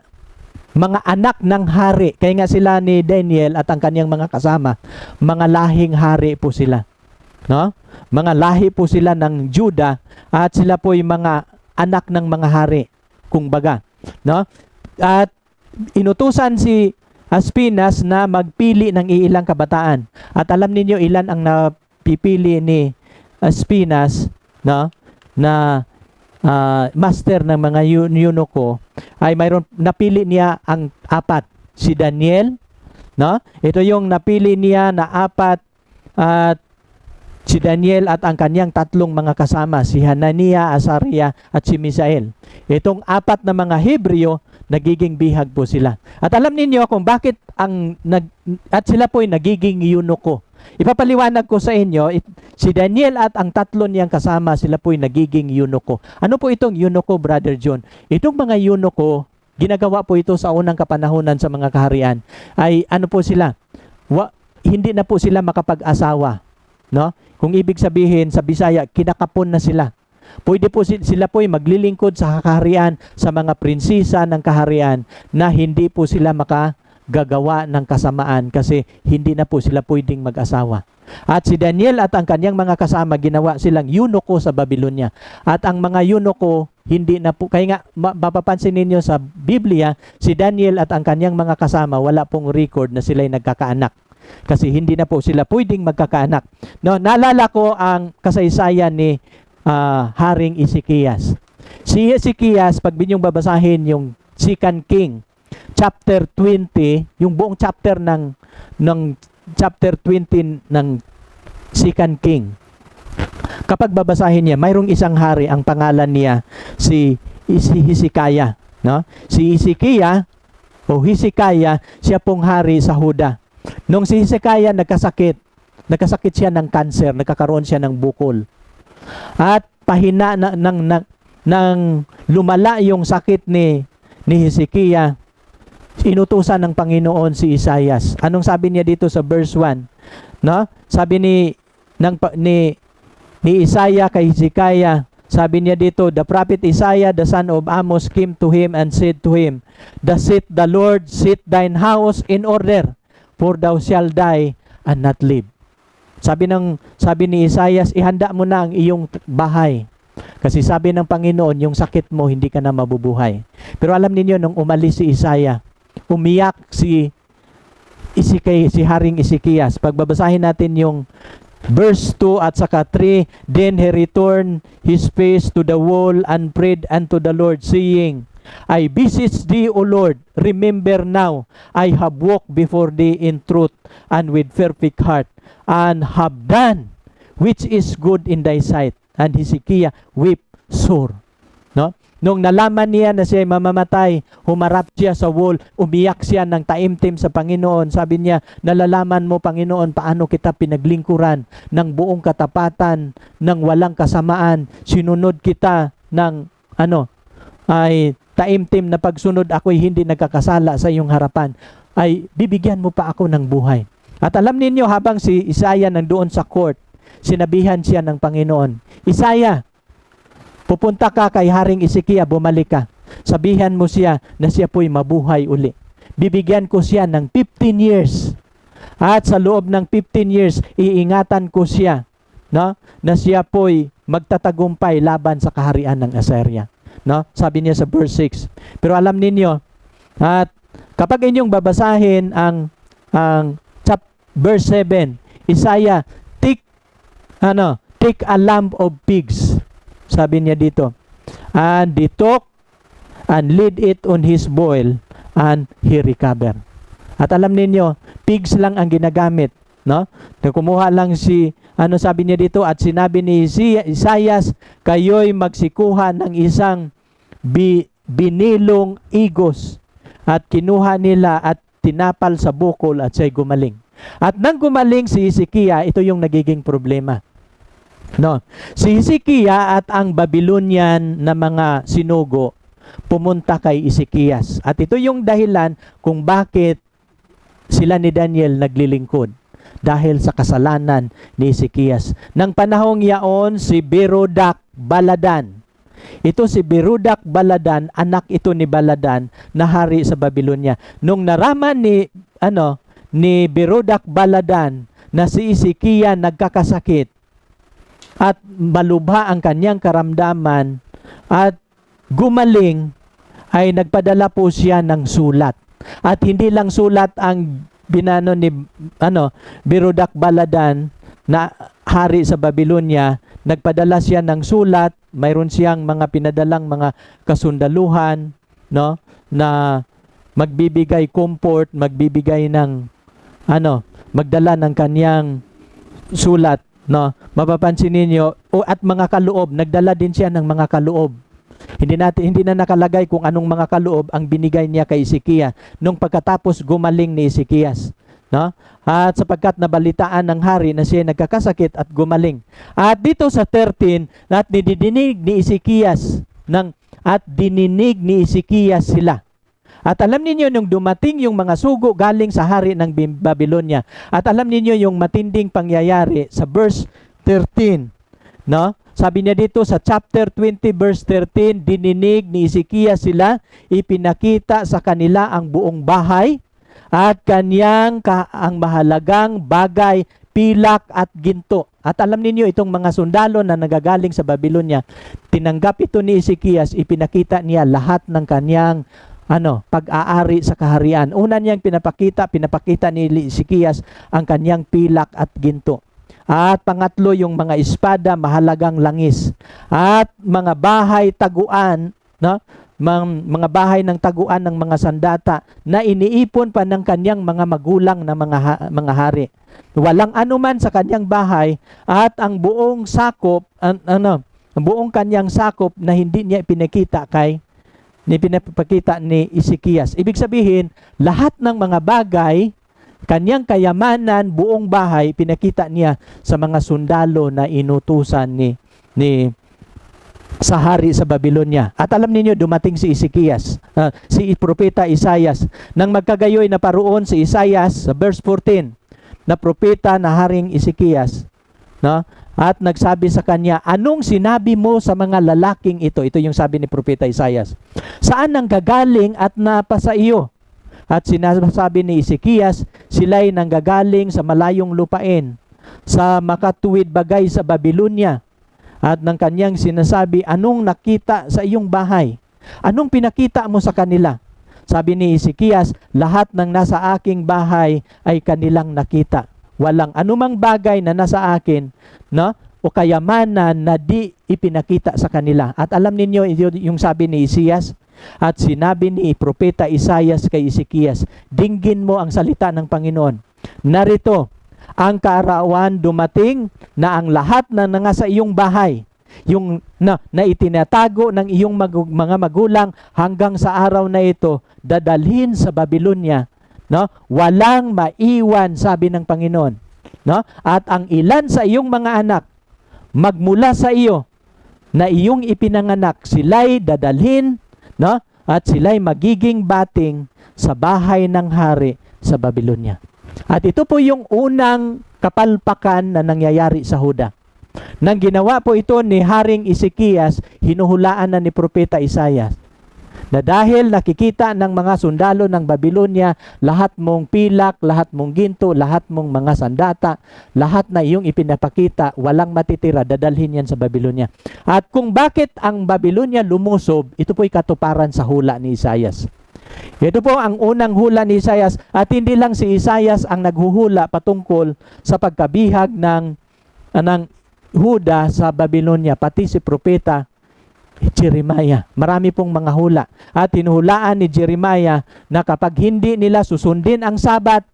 mga anak ng hari. Kaya nga sila ni Daniel at ang kanyang mga kasama, mga lahing hari po sila. No? Mga lahi po sila ng Judah at sila po yung mga anak ng mga hari, kung baga. No? At inutusan si Aspinas na magpili ng ilang kabataan. At alam ninyo ilan ang napipili ni Aspinas, no? Na master ng mga eunuko, ay mayroon napili niya ang 4. Si Daniel, no? Ito yung napili niya na 4, at si Daniel at ang kanyang 3 mga kasama, si Hananiah, Azaria at si Misael. Itong 4 na mga Hebreo, nagiging bihag po sila. At alam ninyo kung bakit at sila po ay nagiging eunuko. Ipapaliwanag ko sa inyo, si Daniel at ang 3 niyang kasama, sila po ay nagiging eunuko. Ano po itong eunuko, Brother John? Itong mga eunuko, ginagawa po ito sa unang kapanahunan sa mga kaharian. Ay ano po sila? Hindi na po sila makapag-asawa. No? Kung ibig sabihin sa Bisaya, kinakapon na sila. Pwede po sila po ay maglilingkod sa kaharian, sa mga prinsesa ng kaharian na hindi po sila gagawa ng kasamaan kasi hindi na po sila pwedeng mag-asawa. At si Daniel at ang kanyang mga kasama, ginawa silang eunuko sa Babylonia. At ang mga eunuko, hindi na po, kaya nga mapapansin ninyo sa Biblia, si Daniel at ang kanyang mga kasama, wala pong record na sila'y nagkakaanak. Kasi hindi na po sila pwedeng magkakaanak. No, naalala ko ang kasaysayan ni Haring Ezekias. Si Ezekias, pag binyong babasahin yung 2 King, chapter 20, yung buong chapter ng chapter 20 ng 2 King. Kapag babasahin niya, mayroong isang hari, ang pangalan niya si Hezekiah, no? Si Hezekiah o Hezekiah, siya pong hari sa Huda. Nung si Hezekiah nagkasakit siya ng cancer, nagkakaroon siya ng bukol. At pahina nang lumala yung sakit ni Hezekiah, inutusan ng Panginoon si Isaias. Anong sabi niya dito sa verse 1? No? Sabi ni Isaiah kay Hezekiah, sabi niya dito, the prophet Isaiah, the son of Amos, came to him and said to him, thus saith the Lord, set thine house in order, for thou shalt die and not live. Sabi ni Isaias, ihanda mo na ang iyong bahay. Kasi sabi ng Panginoon, yung sakit mo, hindi ka na mabubuhay. Pero alam niyo nung umalis si Isaiah, umiyak si Haring Ezekias. Pagbabasahin natin yung verse 2 at saka 3, then he returned his face to the wall and prayed unto the Lord, saying, I beseech thee, O Lord, remember now, I have walked before thee in truth and with perfect heart, and have done which is good in thy sight. And Hezekiah wept sore. No? Nung nalaman niya na siya mamamatay, humarap siya sa wall, umiyak siya ng taimtim sa Panginoon. Sabi niya, nalalaman mo, Panginoon, paano kita pinaglingkuran ng buong katapatan, ng walang kasamaan. Sinunod kita ng ay taimtim na pagsunod, ako'y hindi nagkakasala sa iyong harapan. Ay bibigyan mo pa ako ng buhay. At alam ninyo, habang si Isaiah nandoon sa court, sinabihan siya ng Panginoon, Isaiah, pupunta ka kay Haring Ezekiah, bumalik ka. Sabihan mo siya na siya po'y mabuhay uli. Bibigyan ko siya ng 15 years. At sa loob ng 15 years, iingatan ko siya, no? Na siya po'y magtatagumpay laban sa kaharian ng Assyria. No? Sabi niya sa verse 6. Pero alam ninyo, at kapag inyong babasahin ang verse 7, Isaiah, take a lump of pigs. Sabi niya dito. And he took and laid it on his boil and he recovered. At alam ninyo, pigs lang ang ginagamit. No? Kumuha lang sabi niya dito, at sinabi ni Isaias, kayo'y magsikuha ng isang binilong igos. At kinuha nila at tinapal sa bukol at siya'y gumaling. At nang gumaling si Hezekiah, ito yung nagiging problema. No. Si Hezekiah at ang Babylonian na mga sinugo pumunta kay Ezekias. At ito yung dahilan kung bakit sila ni Daniel naglilingkod. Dahil sa kasalanan ni Ezekias. Nang panahong yaon, si Berodach Baladan. Ito si Berodach Baladan, anak ito ni Baladan na hari sa Babylonia. Nung naraman ni Berodach Baladan na si Ezekiah nagkakasakit, at malubha ang kanyang karamdaman at gumaling, ay nagpadala po siya ng sulat. At hindi lang sulat ang binano ni Berodach Baladan na hari sa Babylonia, nagpadala siya ng sulat, mayroon siyang mga pinadalang mga kasundaluhan, no, na magbibigay comfort, magbibigay ng magdala ng kanyang sulat. No, mapapansin niyo, at mga kaloob, nagdala din siya ng mga kaloob. Hindi na nakalagay kung anong mga kaloob ang binigay niya kay Ezekiah nung pagkatapos gumaling ni Ezekias, no? At sapagkat nabalitaan ng hari na siya nagkakasakit at gumaling. At dito sa 13, at dininig ni Ezekias sila. At alam niyo nung dumating yung mga sugo galing sa hari ng Babylonia. At alam niyo yung matinding pangyayari sa verse 13, no? Sabi niya dito sa chapter 20 verse 13, dininig ni Ezekias sila, ipinakita sa kanila ang buong bahay at ang mahalagang bagay, pilak at ginto. At alam ninyo, itong mga sundalo na nagagaling sa Babylonia, tinanggap ito ni Ezekias, ipinakita niya lahat ng kanyang pag-aari sa kaharian. Una niyang pinapakita ni Ezekias ang kanyang pilak at ginto. At pangatlo, yung mga espada, mahalagang langis. At mga bahay taguan, mga bahay ng taguan ng mga sandata na iniipon pa ng kanyang mga magulang na mga hari. Walang anuman sa kanyang bahay at ang buong sakop, ang buong kanyang sakop na hindi niya pinakita ni Ezekias. Ibig sabihin, lahat ng mga bagay, kanyang kayamanan, buong bahay, pinakita niya sa mga sundalo na inutusan sa hari sa Babylonia. At alam niyo, dumating si Ezekias, si propeta Isaias. Nang magkagayoy na paroon si Isaias sa verse 14, na propeta na haring Ezekias, at nagsabi sa kanya, anong sinabi mo sa mga lalaking ito? Ito yung sabi ni propeta Isaias. Saan ang gagaling at napasa iyo? At sinasabi ni Ezekias, sila'y nanggagaling sa malayong lupain, sa makatuwid bagay sa Babylonia. At ng kanyang sinasabi, anong nakita sa iyong bahay? Anong pinakita mo sa kanila? Sabi ni Ezekias, lahat ng nasa aking bahay ay kanilang nakita. Walang anumang bagay na nasa akin, o kayamanan na di ipinakita sa kanila. At alam ninyo yung sabi ni Isaias, at sinabi ni propeta Isaias kay Ezekias, dinggin mo ang salita ng Panginoon. Narito, ang kaarawan dumating na ang lahat na nasa iyong bahay, yung na itinatago ng iyong mga magulang hanggang sa araw na ito, dadalhin sa Babylonia. Walang maiwan, sabi ng Panginoon. At ang ilan sa iyong mga anak, magmula sa iyo, na iyong ipinanganak, sila'y dadalhin, at sila'y magiging bating sa bahay ng hari sa Babylonia. At ito po yung unang kapalpakan na nangyayari sa Huda. Nang ginawa po ito ni Haring Ezekias, hinuhulaan na ni Propeta Isaias, na dahil nakikita ng mga sundalo ng Babylonia, lahat mong pilak, lahat mong ginto, lahat mong mga sandata, lahat na iyong ipinapakita, walang matitira, dadalhin yan sa Babylonia. At kung bakit ang Babylonia lumusob, ito po'y katuparan sa hula ni Isaias. Ito po ang unang hula ni Isaias, at hindi lang si Isaias ang naghuhula patungkol sa pagkabihag ng Huda sa Babylonia, pati si propeta Jeremiah. Marami pong mga hula. At hinuhulaan ni Jeremiah na kapag hindi nila susundin ang Sabat,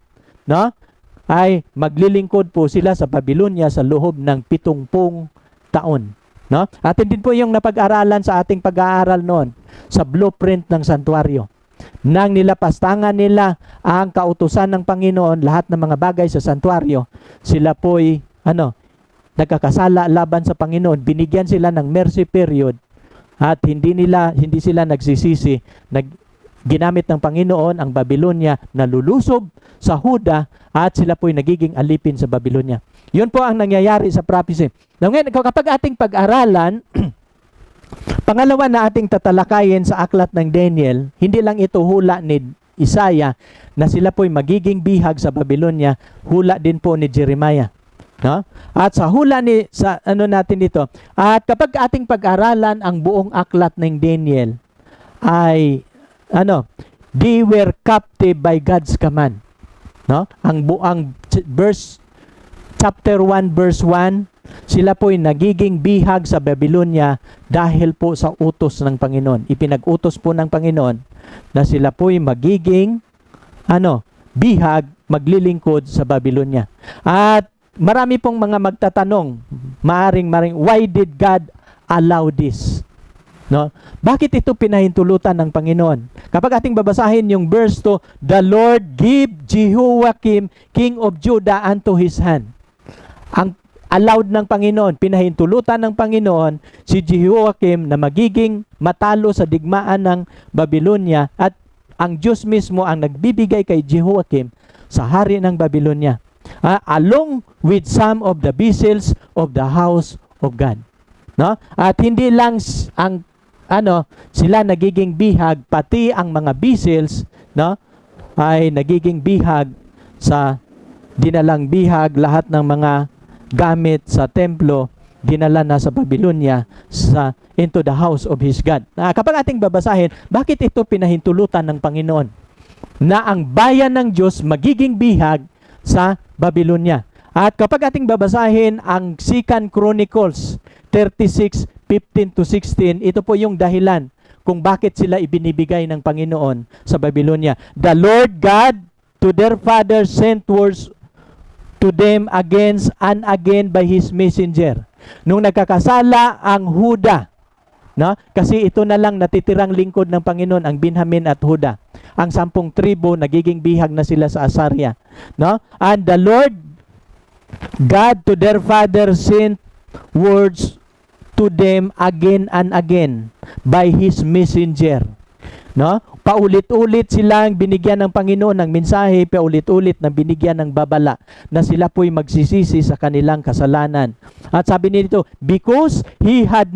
ay maglilingkod po sila sa Babylonia sa loob ng 70 taon. At hindi po yung napag-aralan sa ating pag-aaral noon sa blueprint ng santuario. Nang nilapastangan nila ang kautusan ng Panginoon, lahat ng mga bagay sa santuario, sila po'y nagkakasala laban sa Panginoon. Binigyan sila ng mercy period at hindi sila nagsisisi. Ginamit ng Panginoon ang Babylonia na lulusob sa Huda at sila po'y nagiging alipin sa Babylonia. Yun po ang nangyayari sa prophecy. Ngayon, kapag ating pag-aralan, pangalawa na ating tatalakayin sa aklat ng Daniel, hindi lang ito hula ni Isaiah na sila po'y magiging bihag sa Babylonia, hula din po ni Jeremiah. At sa hula natin dito, at kapag ating pag-aralan ang buong aklat ng Daniel, ay they were captive by God's command. Ang buang chapter 1 verse 1, sila po'y nagiging bihag sa Babylonia dahil po sa utos ng Panginoon. Ipinag-utos po ng Panginoon na sila po'y magiging bihag, maglilingkod sa Babylonia. At marami pong mga magtatanong, maring why did God allow this? Bakit ito pinahintulutan ng Panginoon? Kapag ating babasahin yung verse 2, the Lord gave Jehoiakim, king of Judah, unto his hand. Ang allowed ng Panginoon, pinahintulutan ng Panginoon si Jehoiakim na magiging matalo sa digmaan ng Babylonia, at ang Diyos mismo ang nagbibigay kay Jehoiakim sa hari ng Babylonia, along with some of the vessels of the house of God. At hindi lang sila nagiging bihag, pati ang mga vessels ay nagiging bihag sa dinalang bihag, lahat ng mga gamit sa templo dinala na sa Babylonia into the house of his God. Kapag ating babasahin, bakit ito pinahintulutan ng Panginoon na ang bayan ng Diyos magiging bihag sa Babylonia? At kapag ating babasahin ang 2 Chronicles 36:15-16, ito po yung dahilan kung bakit sila ibinibigay ng Panginoon sa Babylonia. The Lord God to their fathers sent words to them against and again by His messenger. Nung nagkakasala ang Huda, no? Kasi ito na lang natitirang lingkod ng Panginoon, ang Benjamin at Huda. Ang 10 tribo, nagiging bihag na sila sa Asaria. No? And the Lord God to their father sent words to them again and again by His messenger. No? Paulit-ulit silang binigyan ng Panginoon ng mensahe, paulit-ulit na binigyan ng babala na sila po'y magsisisi sa kanilang kasalanan. At sabi nito, because he had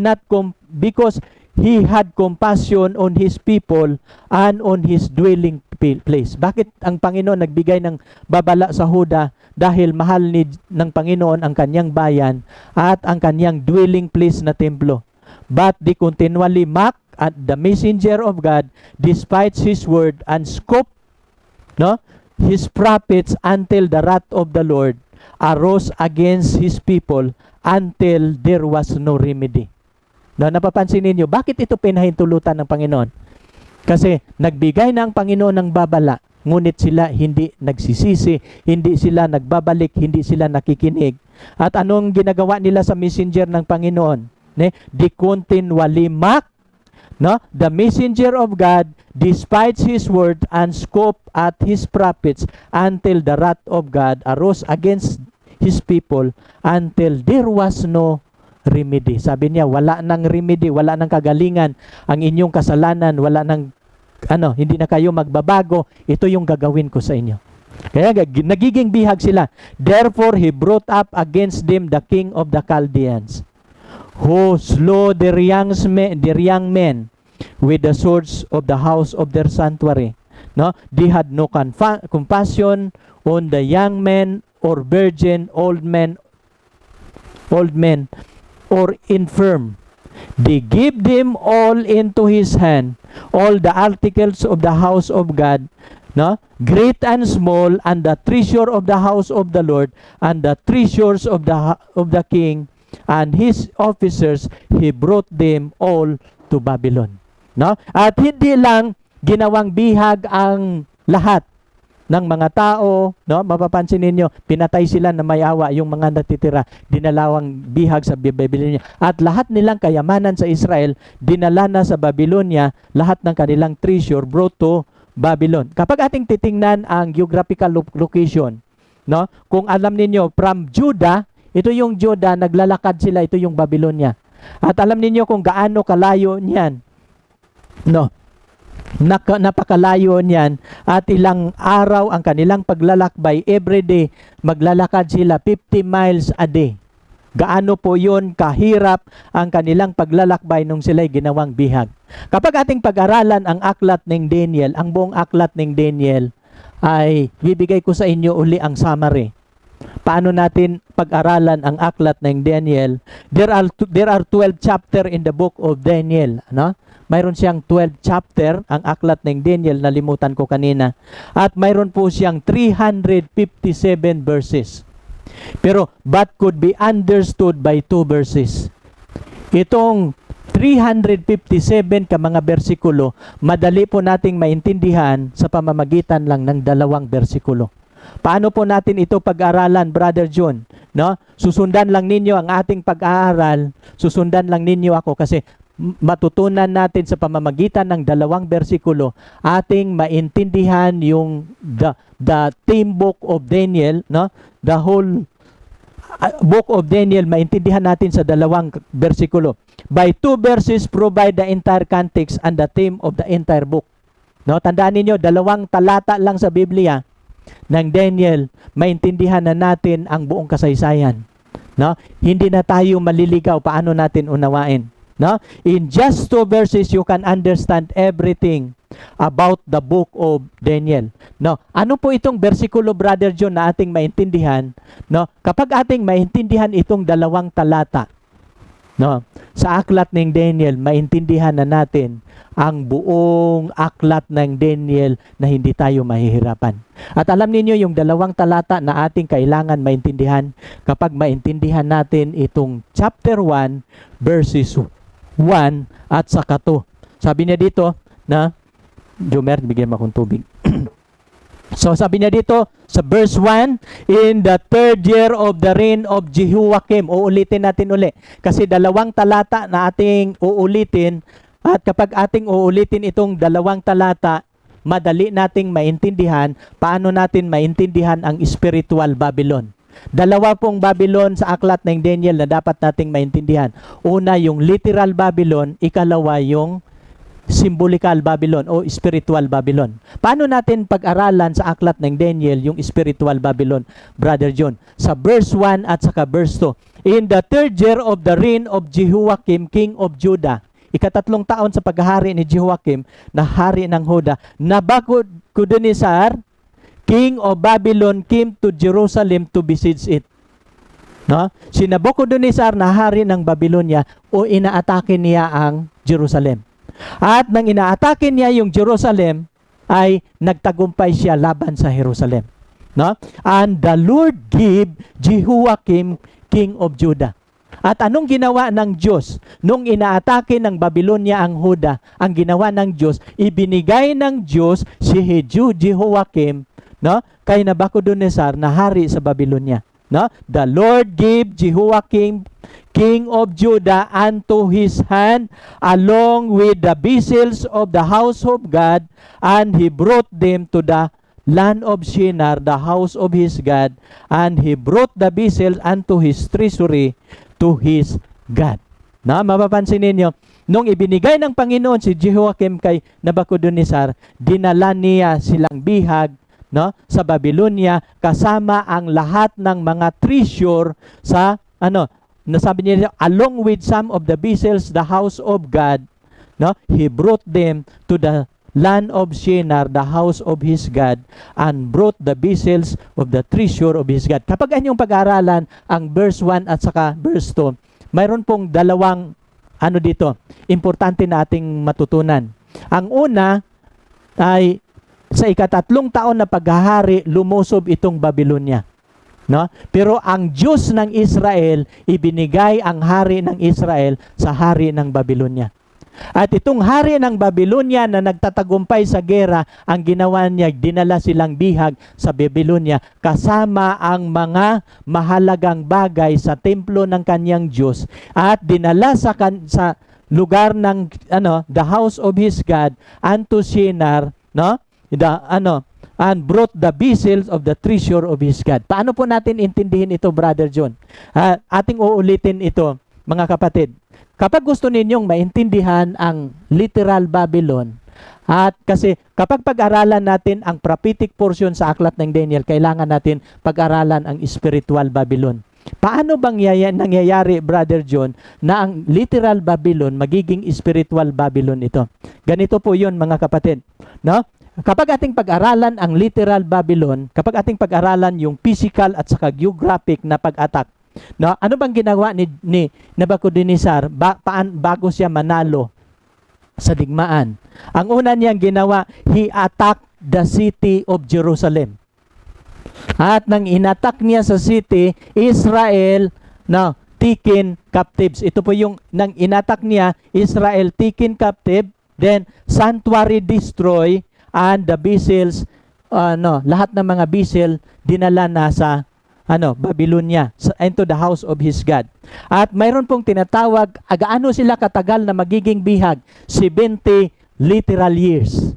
compassion on his people and on his dwelling place. Bakit ang Panginoon nagbigay ng babala sa Huda? Dahil mahal ng Panginoon ang kanyang bayan at ang kanyang dwelling place na templo. But they continually mock at the messenger of God, despite his word, and scope, no, his prophets until the wrath of the Lord arose against his people until there was no remedy. No, napapansin ninyo, bakit ito pinahintulutan ng Panginoon? Kasi nagbigay na ang Panginoon ng babala, ngunit sila hindi nagsisisi, hindi sila nagbabalik, hindi sila nakikinig. At anong ginagawa nila sa messenger ng Panginoon? They continually mock, no, the messenger of God, despite his word, and scoff at his prophets until the wrath of God arose against his people until there was no remedy. Sabi niya, wala nang remedy, wala nang kagalingan ang inyong kasalanan, wala nang hindi na kayo magbabago. Ito yung gagawin ko sa inyo. Kaya nagiging bihag sila. Therefore he brought up against them the king of the Chaldeans, who slew their young men with the swords of the house of their sanctuary. No, they had no compassion on the young men or virgin, old men or infirm. They gave them all into his hand, all the articles of the house of God, no, great and small, and the treasure of the house of the Lord, and the treasures of the king and his officers. He brought them all to Babylon. No? At hindi lang ginawang bihag ang lahat ng mga tao, no? Mapapansin ninyo, pinatay sila na may awa yung mga natitira, dinalawang bihag sa Babylonia. At lahat nilang kayamanan sa Israel, dinala na sa Babylonia, lahat ng kanilang treasure brought to Babylon. Kapag ating titingnan ang geographical location, no? Kung alam ninyo, from Judah, ito yung Judah, naglalakad sila, ito yung Babylonia. At alam ninyo kung gaano kalayo niyan, no? Napakalayo niyan, at ilang araw ang kanilang paglalakbay. Every day maglalakad sila 50 miles a day. Gaano po yun kahirap ang kanilang paglalakbay nung sila'y ginawang bihag. Kapag ating pag-aralan ang aklat ng Daniel, ang buong aklat ng Daniel, ay bibigay ko sa inyo uli ang summary. Paano natin pag-aralan ang aklat ng Daniel? There are 12 chapter in the book of Daniel, no? Mayroon siyang 12 chapter, ang aklat ng Daniel, nalimutan ko kanina. At mayroon po siyang 357 verses. Pero, but could be understood by 2 verses. Itong 357 ka mga bersikulo, madali po nating maintindihan sa pamamagitan lang ng 2 bersikulo. Paano po natin ito pag-aralan, Brother John? No? Susundan lang ninyo ang ating pag-aaral, susundan lang ninyo ako kasi matutunan natin sa pamamagitan ng 2 bersikulo, ating maintindihan yung the theme book of Daniel, no? The whole book of Daniel, maintindihan natin sa 2 bersikulo. By 2 verses provide the entire context and the theme of the entire book. No, tandaan niyo, 2 talata lang sa Biblia ng Daniel, maintindihan na natin ang buong kasaysayan. No? Hindi na tayo maliligaw paano natin unawain. No? In just 2 verses, you can understand everything about the book of Daniel. No? Ano po itong bersikulo, Brother John, na ating maintindihan? No? Kapag ating maintindihan itong 2 talata, no, sa aklat ng Daniel, maintindihan na natin ang buong aklat ng Daniel na hindi tayo mahihirapan. At alam niyo yung 2 talata na ating kailangan maintindihan kapag maintindihan natin itong chapter 1 verses 1 at saka 2. Sabi niya dito na, Jomer, bigyan mo akong tubig. So sabi niya dito sa verse 1, in the 3rd year of the reign of Jehoiakim. Uulitin natin uli. Kasi 2 talata na ating uulitin, at kapag ating uulitin itong 2 talata, madali nating maintindihan paano natin maintindihan ang spiritual Babylon. 2 pong Babylon sa aklat ng Daniel na dapat nating maintindihan. Una, yung literal Babylon. Ikalawa, yung symbolical Babylon o spiritual Babylon. Paano natin pag-aralan sa aklat ng Daniel yung spiritual Babylon, Brother John? Sa verse 1 at saka verse 2. In the 3rd year of the reign of Jehoiakim, king of Judah, 3 taon sa paghahari ni Jehoiakim, na hari ng Huda, Nabukadnezar, king of Babylon, came to Jerusalem to besiege it. No? Si Nabukadnezar na hari ng Babylonia, o inaatake niya ang Jerusalem. At nang inaatake niya yung Jerusalem, ay nagtagumpay siya laban sa Jerusalem. No? And the Lord gave Jehoiakim, king of Judah. At anong ginawa ng Diyos? Nung inaatake ng Babylonia ang Huda, ang ginawa ng Diyos, ibinigay ng Diyos si Jehoiakim, no, kay Nabukadnezar na hari sa Babylonia. No? The Lord gave Jehoiakim, king of Judah, unto his hand, along with the vessels of the house of God, and he brought them to the land of Shinar, the house of his God, and he brought the vessels unto his treasury to his God. Na, mapapansin ninyo, nung ibinigay ng Panginoon si Jehoiakim kay Nabukadnezar, dinala niya silang bihag, no, sa Babylonia, kasama ang lahat ng mga treasure sa nasabi niya, along with some of the vessels, the house of God, no, he brought them to the land of Shinar, the house of his God, and brought the vessels of the treasure of his God. Kapag anyong pag-aaralan ang verse 1 at saka verse 2, mayroon pong 2 dito, importante na ating matutunan. Ang una ay sa 3 taon na paghahari, lumusob itong Babylonia. No? Pero ang Diyos ng Israel, ibinigay ang hari ng Israel sa hari ng Babylonia. At itong hari ng Babylonia na nagtatagumpay sa gera, ang ginawa niya, dinala silang bihag sa Babylonia kasama ang mga mahalagang bagay sa templo ng kanyang Diyos, at dinala sa lugar ng the house of his God unto Shinar, no? And brought the vessels of the treasure of his God. Paano po natin intindihin ito, Brother John? Ating uulitin ito, mga kapatid. Kapag gusto ninyong maintindihan ang literal Babylon, at kasi kapag pag-aralan natin ang prophetic portion sa aklat ng Daniel, kailangan natin pag-aralan ang spiritual Babylon. Paano bang nangyayari, Brother John, na ang literal Babylon magiging spiritual Babylon ito? Ganito po yun, mga kapatid. No? Kapag ating pag-aralan ang literal Babylon, kapag ating pag-aralan yung physical at saka geographic na pag-attack, no, ano bang ginawa ni Nabukadnezar bago siya manalo sa digmaan? Ang una niyang ginawa, he attacked the city of Jerusalem. At nang inattack niya sa city, Israel, taken captives. Ito po yung nang inattack niya, Israel taken captive, then sanctuary destroy, and the vessels, lahat ng mga vessel dinala na sa Babylonia, into the house of his God. At mayroon pong tinatawag, gaano sila katagal na magiging bihag? 70 literal years.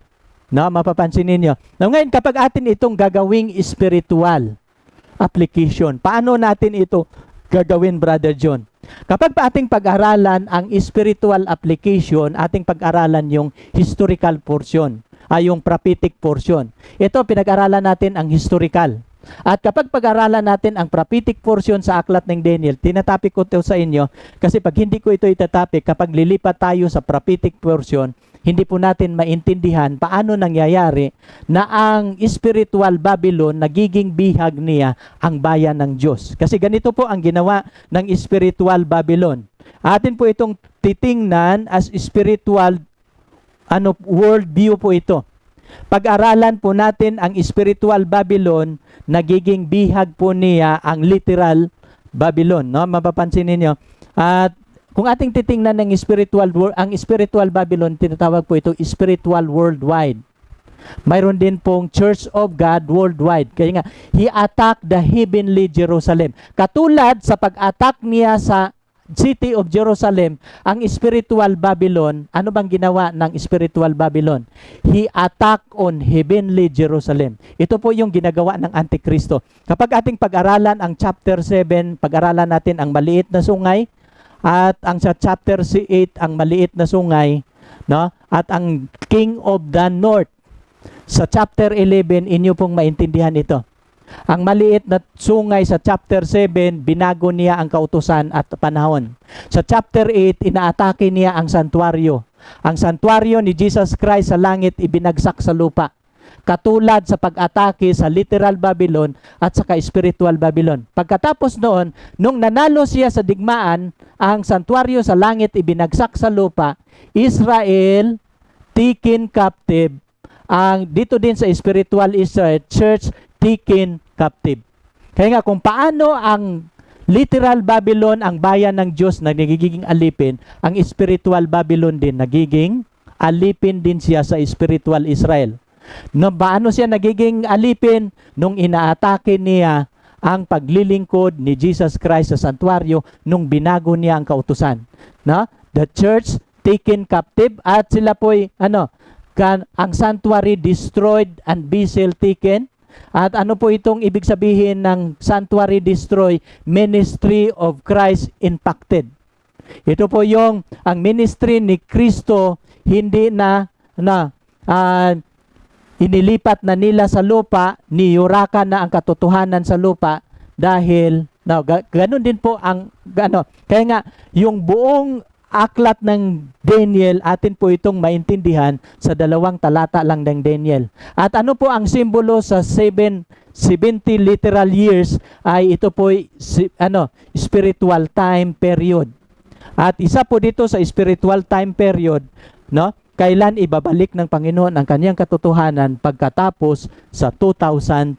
No, mapapansin ninyo. Now, ngayon, kapag atin itong gagawing spiritual application, paano natin ito gagawin, Brother John? Kapag pa ating pag-aralan ang spiritual application, ating pag-aralan yung historical portion, yung prophetic portion. Ito, pinag-aralan natin ang historical. At kapag pag-aralan natin ang prophetic portion sa aklat ng Daniel, tinatapik ko ito sa inyo kasi pag hindi ko ito itatapik, kapag lilipat tayo sa prophetic portion, hindi po natin maintindihan paano nangyayari na ang spiritual Babylon nagiging bihag niya ang bayan ng Diyos. Kasi ganito po ang ginawa ng spiritual Babylon. Atin po itong titingnan as spiritual world view po ito. Pag-aralan po natin ang spiritual Babylon, nagiging bihag po niya ang literal Babylon, no? Mapapansin ninyo. At kung ating titingnan ng ang spiritual Babylon, tinatawag po ito spiritual worldwide. Mayroon din pong Church of God worldwide. Kaya nga, he attacked the heavenly Jerusalem. Katulad sa pag-attack niya sa city of Jerusalem, ang spiritual Babylon, ano bang ginawa ng spiritual Babylon? He attacked on heavenly Jerusalem. Ito po yung ginagawa ng Antikristo. Kapag ating pag-aralan ang chapter 7, pag-aralan natin ang maliit na sungay, at ang sa chapter 8, ang maliit na sungay, no? At ang King of the North. Sa chapter 11, inyo pong maintindihan ito. Ang maliit na sungay sa chapter 7, binago niya ang kautusan at panahon. Sa chapter 8, inaatake niya ang santuario. Ang santuario ni Jesus Christ sa langit ibinagsak sa lupa. Katulad sa pag-atake sa literal Babylon at saka spiritual Babylon. Pagkatapos noon, nung nanalo siya sa digmaan, ang santuario sa langit ibinagsak sa lupa, Israel taken captive. Ang dito din sa spiritual Israel, church taken captive. Kaya nga kung paano ang literal Babylon ang bayan ng Diyos na nagiging alipin, ang spiritual Babylon din nagiging alipin din siya sa spiritual Israel. No, paano siya nagiging alipin? Nung inaatake niya ang paglilingkod ni Jesus Christ sa santuario nung binago niya ang kautusan. No? The church taken captive at sila po'y ang sanctuary destroyed and vessel taken. At ano po itong ibig sabihin ng sanctuary destroy? Ministry of Christ impacted. Ito po yung ang ministry ni Kristo hindi inilipat na nila sa lupa, niyurakan na ang katotohanan sa lupa dahil ganun din po ang kaya nga yung buong aklat ng Daniel, atin po itong maintindihan sa 2 talata lang ng Daniel. At ano po ang simbolo sa 70 literal years ay ito po spiritual time period. At isa po dito sa spiritual time period, no? Kailan ibabalik ng Panginoon ang kanyang katotohanan pagkatapos sa 2,300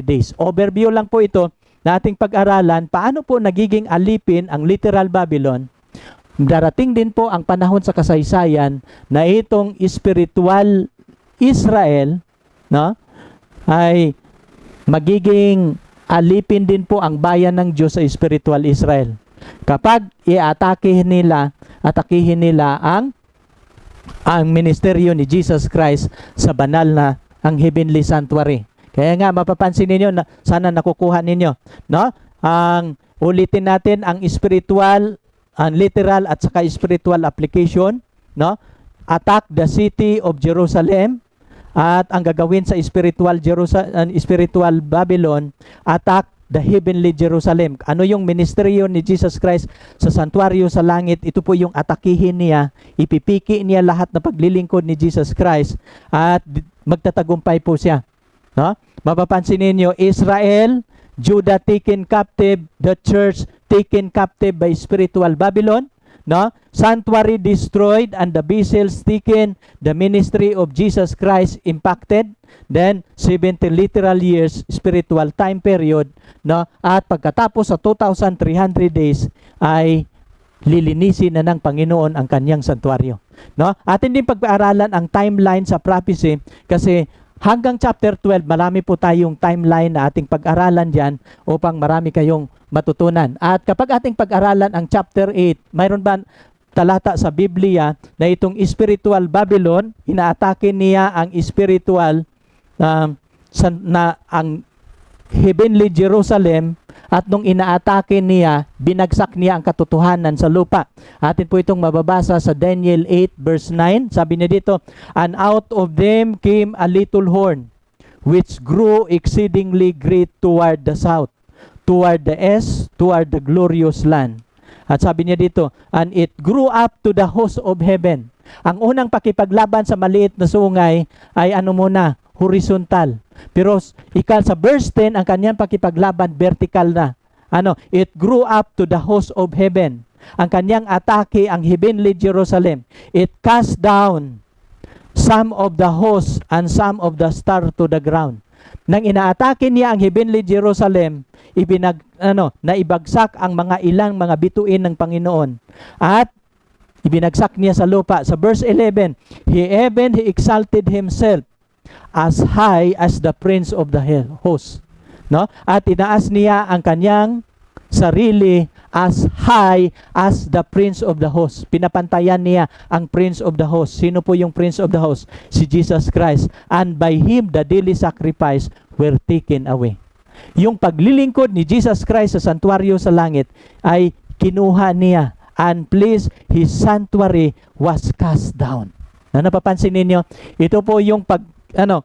days. Overview lang po ito na ating pag-aralan paano po nagiging alipin ang literal Babylon. Darating din po ang panahon sa kasaysayan na itong spiritual Israel, no, ay magiging alipin din po ang bayan ng Diyos sa spiritual Israel. Kapag atakihin nila ang ministeryo ni Jesus Christ sa banal na ang heavenly sanctuary. Kaya nga mapapansin ninyo na sana nakukuha ninyo, no? Ang ulitin natin ang spiritual, ang literal at saka spiritual application, no? Attack the city of Jerusalem, at ang gagawin sa spiritual Babylon, attack the heavenly Jerusalem. Ano yung ministeryo ni Jesus Christ sa santuario sa langit? Ito po yung atakihin niya, ipipiki niya lahat na paglilingkod ni Jesus Christ at magtatagumpay po siya. No? Mapapansin ninyo, Israel, Judah taken captive, the church taken captive by spiritual Babylon, no? Sanctuary destroyed and the vessels taken, the ministry of Jesus Christ impacted, then 70 literal years spiritual time period, no? At pagkatapos sa 2,300 days ay lilinisin na ng Panginoon ang kanyang santuario, no? Atin din pag-aaralan ang timeline sa prophecy kasi hanggang chapter 12, marami po tayong timeline na ating pag-aralan dyan upang marami kayong matutunan. At kapag ating pag-aralan ang chapter 8, mayroon ba talata sa Biblia na itong spiritual Babylon, inaatake niya ang spiritual ang heavenly Jerusalem, at nung inaatake niya, binagsak niya ang katotohanan sa lupa. Atin po itong mababasa sa Daniel 8 verse 9. Sabi niya dito, and out of them came a little horn, which grew exceedingly great toward the south, toward the east, toward the glorious land. At sabi niya dito, and it grew up to the host of heaven. Ang unang pakipaglaban sa maliit na sungay ay ano muna, horizontal. Pero sa verse 10, ang kanyang pakipaglaban vertical na. It grew up to the host of heaven. Ang kanyang atake, ang heavenly Jerusalem. It cast down some of the hosts and some of the star to the ground. Nang inaatake niya ang heavenly Jerusalem, naibagsak ang mga ilang mga bituin ng Panginoon. At ibinagsak niya sa lupa. Sa verse 11, he exalted himself as high as the prince of the host. No? At inaas niya ang kanyang sarili as high as the prince of the host. Pinapantayan niya ang prince of the host. Sino po yung prince of the host? Si Jesus Christ. And by him, the daily sacrifice were taken away. Yung paglilingkod ni Jesus Christ sa santuaryo sa langit ay kinuha niya. And please, his sanctuary was cast down. Napapansin ninyo? Ito po yung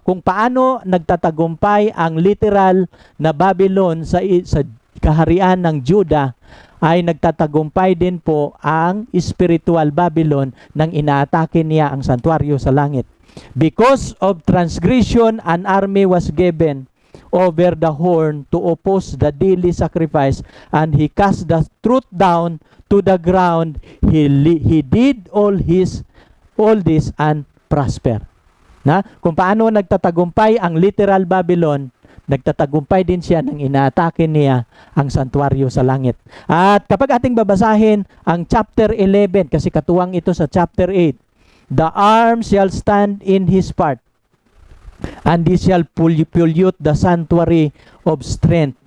kung paano nagtatagumpay ang literal na Babylon sa kaharian ng Juda, ay nagtatagumpay din po ang spiritual Babylon nang inaatake niya ang santuaryo sa langit. Because of transgression, an army was given over the horn to oppose the daily sacrifice, and he cast the truth down to the ground. He did all this and prosper. Kung paano nagtatagumpay ang literal Babylon, nagtatagumpay din siya nang inaatake niya ang santuaryo sa langit. At kapag ating babasahin ang chapter 11, kasi katuwang ito sa chapter 8, the arm shall stand in his part, and he shall pollute the sanctuary of strength,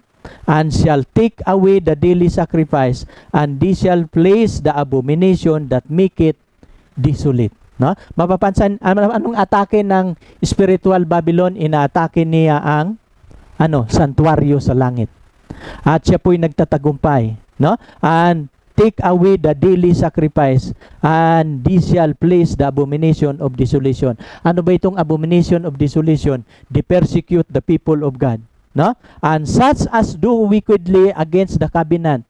and shall take away the daily sacrifice, and he shall place the abomination that make it desolate. Mapapansin, anong atake ng spiritual Babylon? Inaatake niya ang santuaryo sa langit. At siya po'y nagtatagumpay. And take away the daily sacrifice, and he shall place the abomination of desolation. Ano ba itong abomination of desolation? They persecute the people of God. And such as do wickedly against the covenant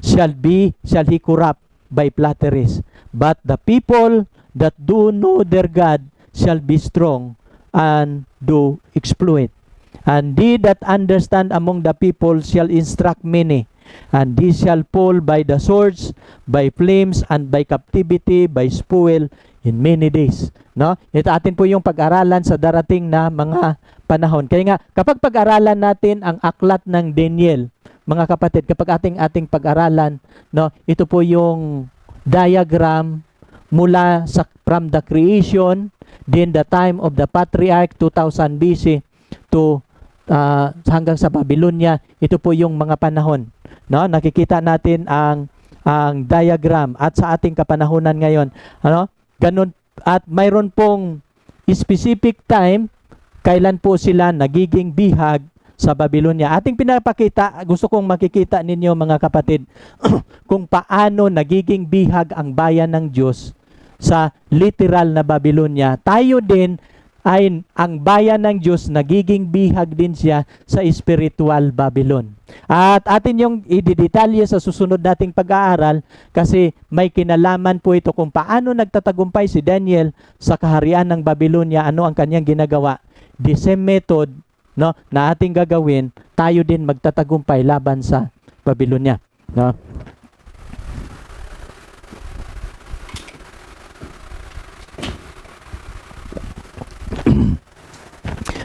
shall he corrupt by flatteries. But the people that do know their God shall be strong and do exploit. And they that understand among the people shall instruct many. And they shall fall by the swords, by flames, and by captivity, by spoil in many days. Ito atin po yung pag-aralan sa darating na mga panahon. Kaya nga, kapag pag-aralan natin ang aklat ng Daniel, mga kapatid, kapag ating pag-aralan, ito po yung diagram mula from the creation, then the time of the patriarch, 2000 BC, to hanggang sa Babylonia. Ito po yung mga panahon. Nakikita natin ang diagram at sa ating kapanahunan ngayon. Ganun, at mayroon pong specific time kailan po sila nagiging bihag sa Babylonia. Ating pinapakita, gusto kong makikita ninyo mga kapatid, kung paano nagiging bihag ang bayan ng Diyos sa literal na Babylonia. Tayo din ay ang bayan ng Diyos, nagiging bihag din siya sa spiritual Babylon. At atin yung ididetalye sa susunod nating pag-aaral kasi may kinalaman po ito kung paano nagtatagumpay si Daniel sa kaharian ng Babylonia, ano ang kanyang ginagawa. The same method na ating gagawin, tayo din magtatagumpay laban sa Babylonia.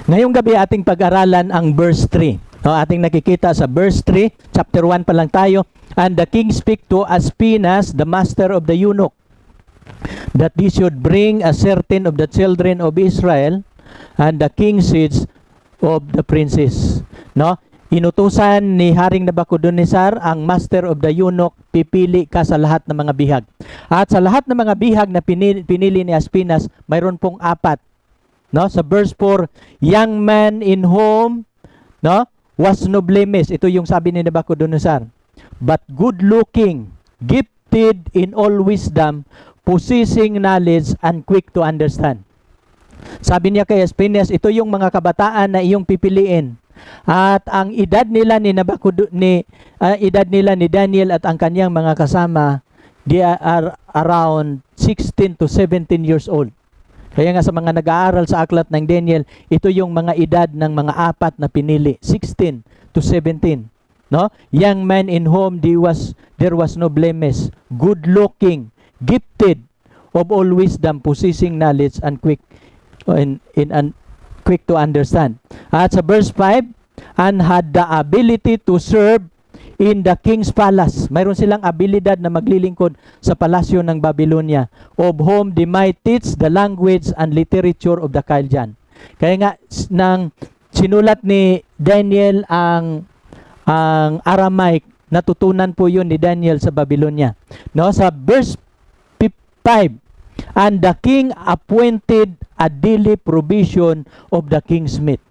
Ngayong gabi ating pag-aralan ang verse 3. Ating nakikita sa verse 3, chapter 1 pa lang tayo. And the king speak to Aspinas, the master of the eunuch, that he should bring a certain of the children of Israel, and the king seeds of the princes. Inutusan ni Haring Nabucodonosor ang master of the eunuch, pipili ka sa lahat ng mga bihag. At sa lahat ng mga bihag na pinili ni Aspinas, mayroon pong 4. Sa verse 4, young man in whom was no blemish. Ito yung sabi ni Nabucodonosor. But good looking, gifted in all wisdom, possessing knowledge, and quick to understand. Sabi niya kay Espinas, ito yung mga kabataan na iyong pipiliin. At ang edad nila ni edad nila ni Daniel at ang kanyang mga kasama, they are around 16 to 17 years old. Kaya nga sa mga nag-aaral sa aklat ng Daniel, ito yung mga edad ng mga apat na pinili, 16 to 17. No? Young men in whom there was no blemish, good-looking, gifted of all wisdom, possessing knowledge, and quick to understand. At sa verse 5, and had the ability to serve in the king's palace. Mayroon silang abilidad na maglilingkod sa palasyo ng Babylonia, of whom they might teach the language and literature of the Chaldean. Kaya nga, nang sinulat ni Daniel ang Aramaic, natutunan po yun ni Daniel sa Babylonia. No, sa verse 5, and the king appointed a daily provision of the king's meat.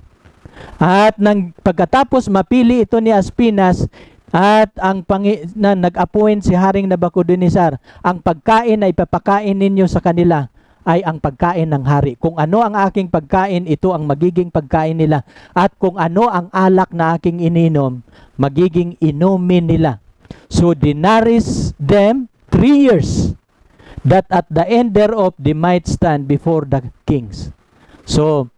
At nang pagkatapos mapili ito ni Espinas at nag-appoint si Haring Nabucodonosor, ang pagkain na ipapakain ninyo sa kanila ay ang pagkain ng hari. Kung ano ang aking pagkain, ito ang magiging pagkain nila. At kung ano ang alak na aking ininom, magiging inumin nila. So they nourished them 3 years, that at the end thereof they might stand before the kings. So,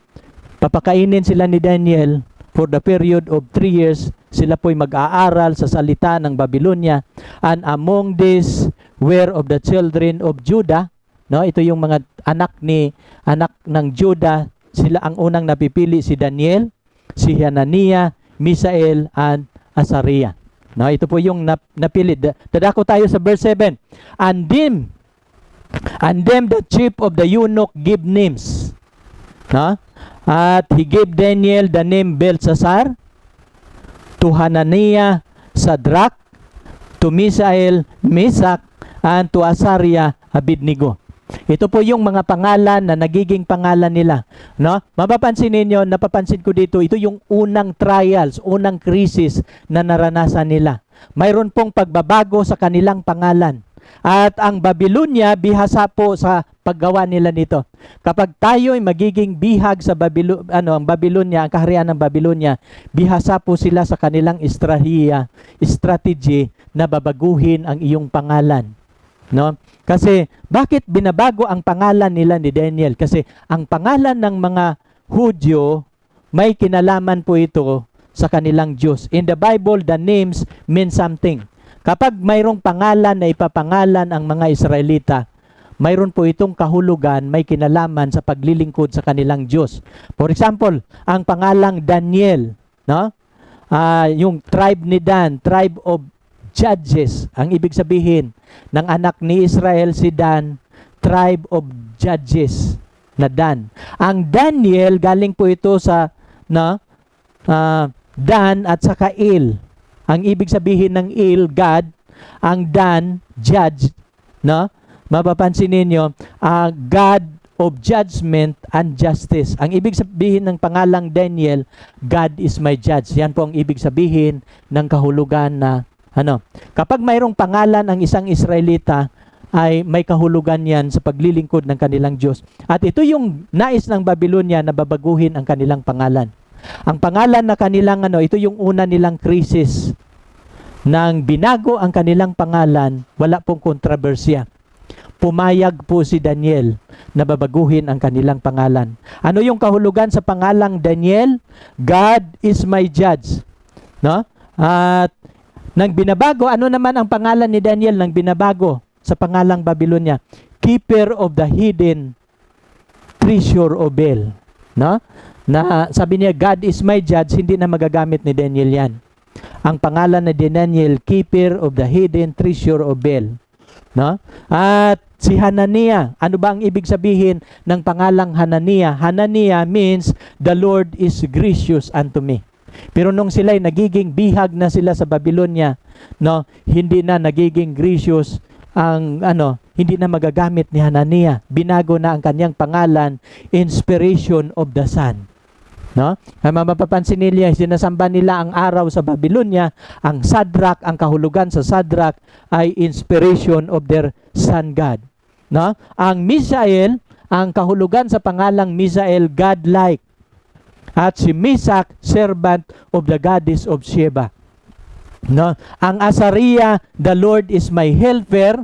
papakainin sila ni Daniel for the period of 3 years. Sila po'y mag-aaral sa salita ng Babylonia. And among these were of the children of Judah. No, ito yung mga anak ng Judah. Sila ang unang napipili, si Daniel, si Hananiah, Misael, and Azariah. No, ito po yung napili. Dadako tayo sa verse 7. And them the chief of the eunuch give names. No? At he gave Daniel the name Belshazzar, to Hananiah, Shadrach, to Misael, Meshach, and to Azariah, Abednego. Ito po yung mga pangalan na nagiging pangalan nila. No? Mapapansin ninyo, napapansin ko dito, ito yung unang trials, unang krisis na naranasan nila. Mayroon pong pagbabago sa kanilang pangalan. At ang Babylonia, bihasa po sa paggawa nila nito. Kapag tayo ay magiging bihag sa ang Babylonia, ang kaharian ng Babylonia, bihasa po sila sa kanilang strategy na babaguhin ang iyong pangalan. No? Kasi bakit binabago ang pangalan nila ni Daniel? Kasi ang pangalan ng mga Hudyo, may kinalaman po ito sa kanilang Diyos. In the Bible, the names mean something. Kapag mayroong pangalan na ipapangalan ang mga Israelita, mayroon po itong kahulugan, may kinalaman sa paglilingkod sa kanilang Diyos. For example, ang pangalang Daniel, no? Yung tribe ni Dan, tribe of judges, ang ibig sabihin ng anak ni Israel si Dan, tribe of judges na Dan. Ang Daniel, galing po ito sa Dan at saka Il. Ang ibig sabihin ng Il, God, ang Dan, judge, no? Mapapansin ninyo, God of judgment and justice. Ang ibig sabihin ng pangalang Daniel, God is my judge. Yan po ang ibig sabihin ng kahulugan na kapag mayroong pangalan ang isang Israelita, ay may kahulugan yan sa paglilingkod ng kanilang Diyos. At ito yung nais ng Babylonia na babaguhin ang kanilang pangalan. Ang pangalan na kanilang ito yung una nilang krisis. Nang binago ang kanilang pangalan, wala pong kontrobersya. Pumayag po si Daniel na babaguhin ang kanilang pangalan. Ano yung kahulugan sa pangalang Daniel? God is my judge. No? At nang binabago, ano naman ang pangalan ni Daniel nang binabago sa pangalang Babylonia? Keeper of the hidden treasure of Bel. No? Na sabi niya, God is my judge, hindi na magagamit ni Daniel yan. Ang pangalan na Daniel, Keeper of the hidden treasure of Bel. No? At si Hananiah, ano ba ang ibig sabihin ng pangalang Hananiah? Hananiah means, the Lord is gracious unto me. Pero nung sila'y nagiging bihag na sila sa Babylonia, no, hindi na nagiging gracious ang hindi na magagamit ni Hananiah. Binago na ang kanyang pangalan, Inspiration of the Sun. No? Mapapansin nila, sinasamba nila ang araw sa Babylonia, ang Shadrach, ang kahulugan sa Shadrach ay inspiration of their sun god. No? Ang Misael, ang kahulugan sa pangalang Misael, godlike. At si Misak, servant of the goddess of Sheba. No? Ang Azaria, the Lord is my helper,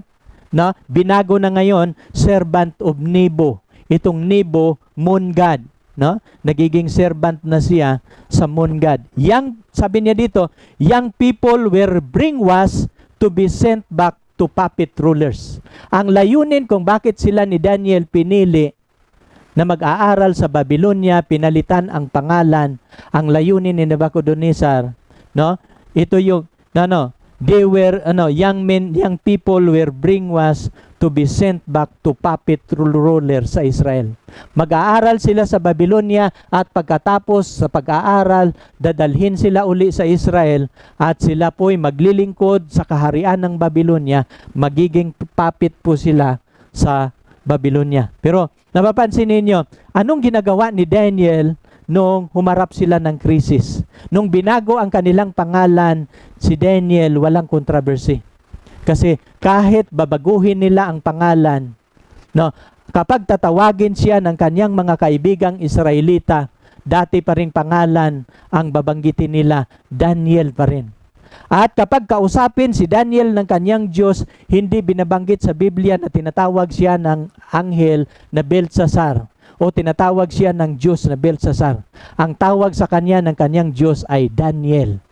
no? Binago na ngayon, servant of Nebo. Itong Nebo, moon god. No? Nagiging servant na siya sa moon god. Sabi niya dito, young people were brainwashed to be sent back to puppet rulers. Ang layunin kung bakit sila ni Daniel pinili na mag-aaral sa Babylonia, pinalitan ang pangalan, ang layunin ni Nebuchadnezzar, no? Ito yung they were young people were brainwashed to be sent back to puppet ruler sa Israel. Mag-aaral sila sa Babylonia at pagkatapos sa pag-aaral, dadalhin sila uli sa Israel at sila po'y maglilingkod sa kaharian ng Babylonia, magiging puppet po sila sa Babylonia. Pero napapansin ninyo, anong ginagawa ni Daniel nung humarap sila ng krisis? Nung binago ang kanilang pangalan, si Daniel walang controversy. Kasi kahit babaguhin nila ang pangalan, no, kapag tatawagin siya ng kanyang mga kaibigang Israelita, dati pa ring pangalan ang babanggitin nila, Daniel pa rin. At kapag kausapin si Daniel ng kanyang Diyos, hindi binabanggit sa Biblia na tinatawag siya ng anghel na Belshazzar o tinatawag siya ng Diyos na Belshazzar. Ang tawag sa kanya ng kanyang Diyos ay Daniel.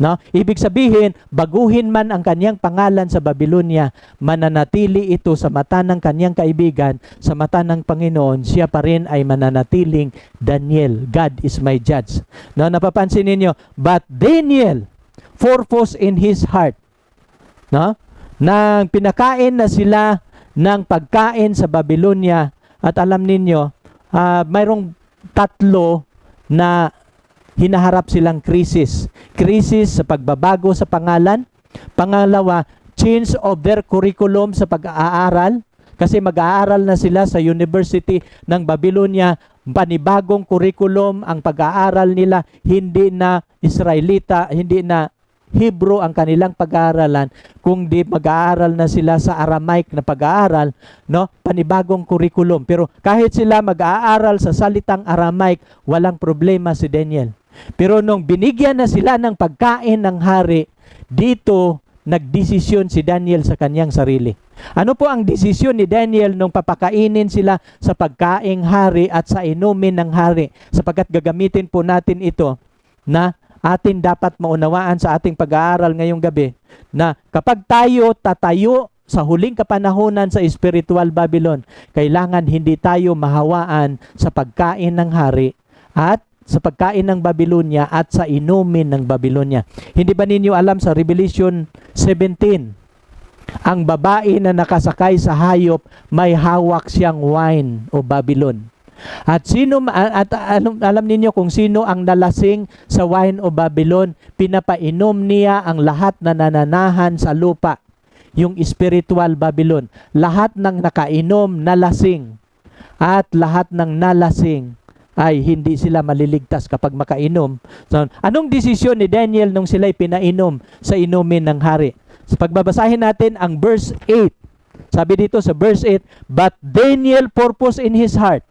No? Ibig sabihin, baguhin man ang kanyang pangalan sa Babylonia, mananatili ito sa mata ng kanyang kaibigan, sa mata ng Panginoon, siya pa rin ay mananatiling Daniel. God is my judge. No, napapansin ninyo, but Daniel purpose in his heart. No? Nang pinakain na sila ng pagkain sa Babylonia, at alam ninyo, mayroong tatlo na hinaharap silang krisis. Krisis sa pagbabago sa pangalan. Pangalawa, change of their curriculum sa pag-aaral. Kasi mag-aaral na sila sa University ng Babylonia, panibagong curriculum ang pag-aaral nila, hindi na Israelita, hindi na Hebrew ang kanilang pag-aaralan, kung di mag-aaral na sila sa Aramaic na pag-aaral, no? Panibagong curriculum. Pero kahit sila mag-aaral sa salitang Aramaic, walang problema si Daniel. Pero nung binigyan na sila ng pagkain ng hari, dito nagdesisyon si Daniel sa kanyang sarili. Ano po ang desisyon ni Daniel nung papakainin sila sa pagkaing hari at sa inumin ng hari? Sapagkat gagamitin po natin ito na atin dapat maunawaan sa ating pag-aaral ngayong gabi, na kapag tayo tatayo sa huling kapanahunan sa spiritual Babylon, kailangan hindi tayo mahawaan sa pagkain ng hari at sa pagkain ng Babylonia at sa inumin ng Babylonia. Hindi ba ninyo alam sa Revelation 17, ang babae na nakasakay sa hayop, may hawak siyang wine o Babylon. At alam ninyo kung sino ang nalasing sa wine o Babylon, pinapainom niya ang lahat na nananahan sa lupa, yung spiritual Babylon. Lahat ng nakainom nalasing, at lahat ng nalasing ay hindi sila maliligtas kapag makainom. So, anong desisyon ni Daniel nung sila'y pinainom sa inumin ng hari? So, pagbabasahin natin ang verse 8. Sabi dito sa verse 8, but Daniel purposed in his heart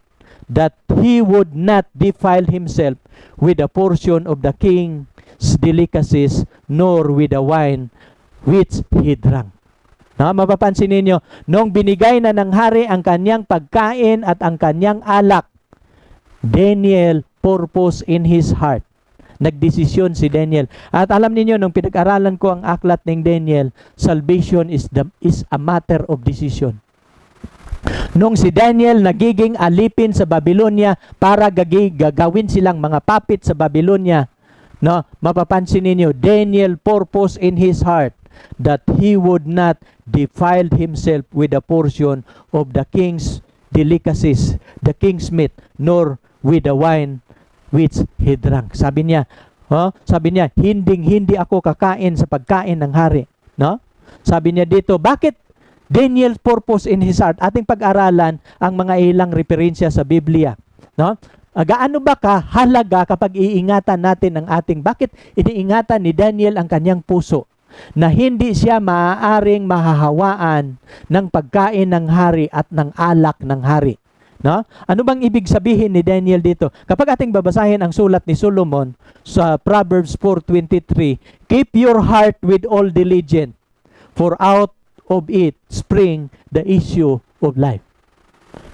that he would not defile himself with a portion of the king's delicacies, nor with the wine which he drank. No, mapapansin ninyo, nung binigay na ng hari ang kanyang pagkain at ang kanyang alak, Daniel purpose in his heart. Nagdesisyon si Daniel. At alam niyo nung pinag-aralan ko ang aklat ng Daniel, salvation is a matter of decision. Nung si Daniel nagiging alipin sa Babylonia para gagawin silang mga puppet sa Babylonia, no, mapapansin ninyo, Daniel purpose in his heart that he would not defile himself with a portion of the king's delicacies, the king's meat, nor with the wine which he drank. Sabi niya, hindi ako kakain sa pagkain ng hari. No? Sabi niya dito, bakit Daniel's purpose in his heart? Ating pag-aralan ang mga ilang referensya sa Biblia. No? Gaano ba kahalaga kapag iingatan natin ang bakit iniingatan ni Daniel ang kanyang puso? Na hindi siya maaaring mahahawaan ng pagkain ng hari at ng alak ng hari. No? Ano bang ibig sabihin ni Daniel dito? Kapag ating babasahin ang sulat ni Solomon sa Proverbs 4:23, keep your heart with all diligence, for out of it spring the issue of life.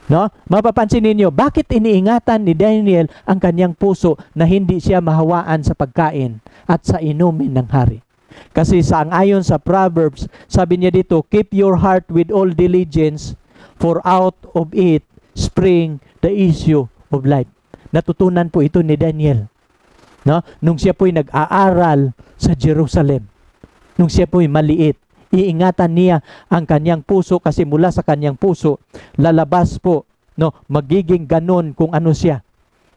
No? Mapapansin ninyo, bakit iniingatan ni Daniel ang kanyang puso na hindi siya mahawaan sa pagkain at sa inumin ng hari? Kasi ayon sa Proverbs, sabi niya dito, keep your heart with all diligence, for out of it spring the issue of life. Natutunan po ito ni Daniel. No? Nung siya po'y nag-aaral sa Jerusalem, nung siya po'y maliit, iingatan niya ang kanyang puso kasi mula sa kanyang puso, lalabas po, no, magiging ganon kung ano siya.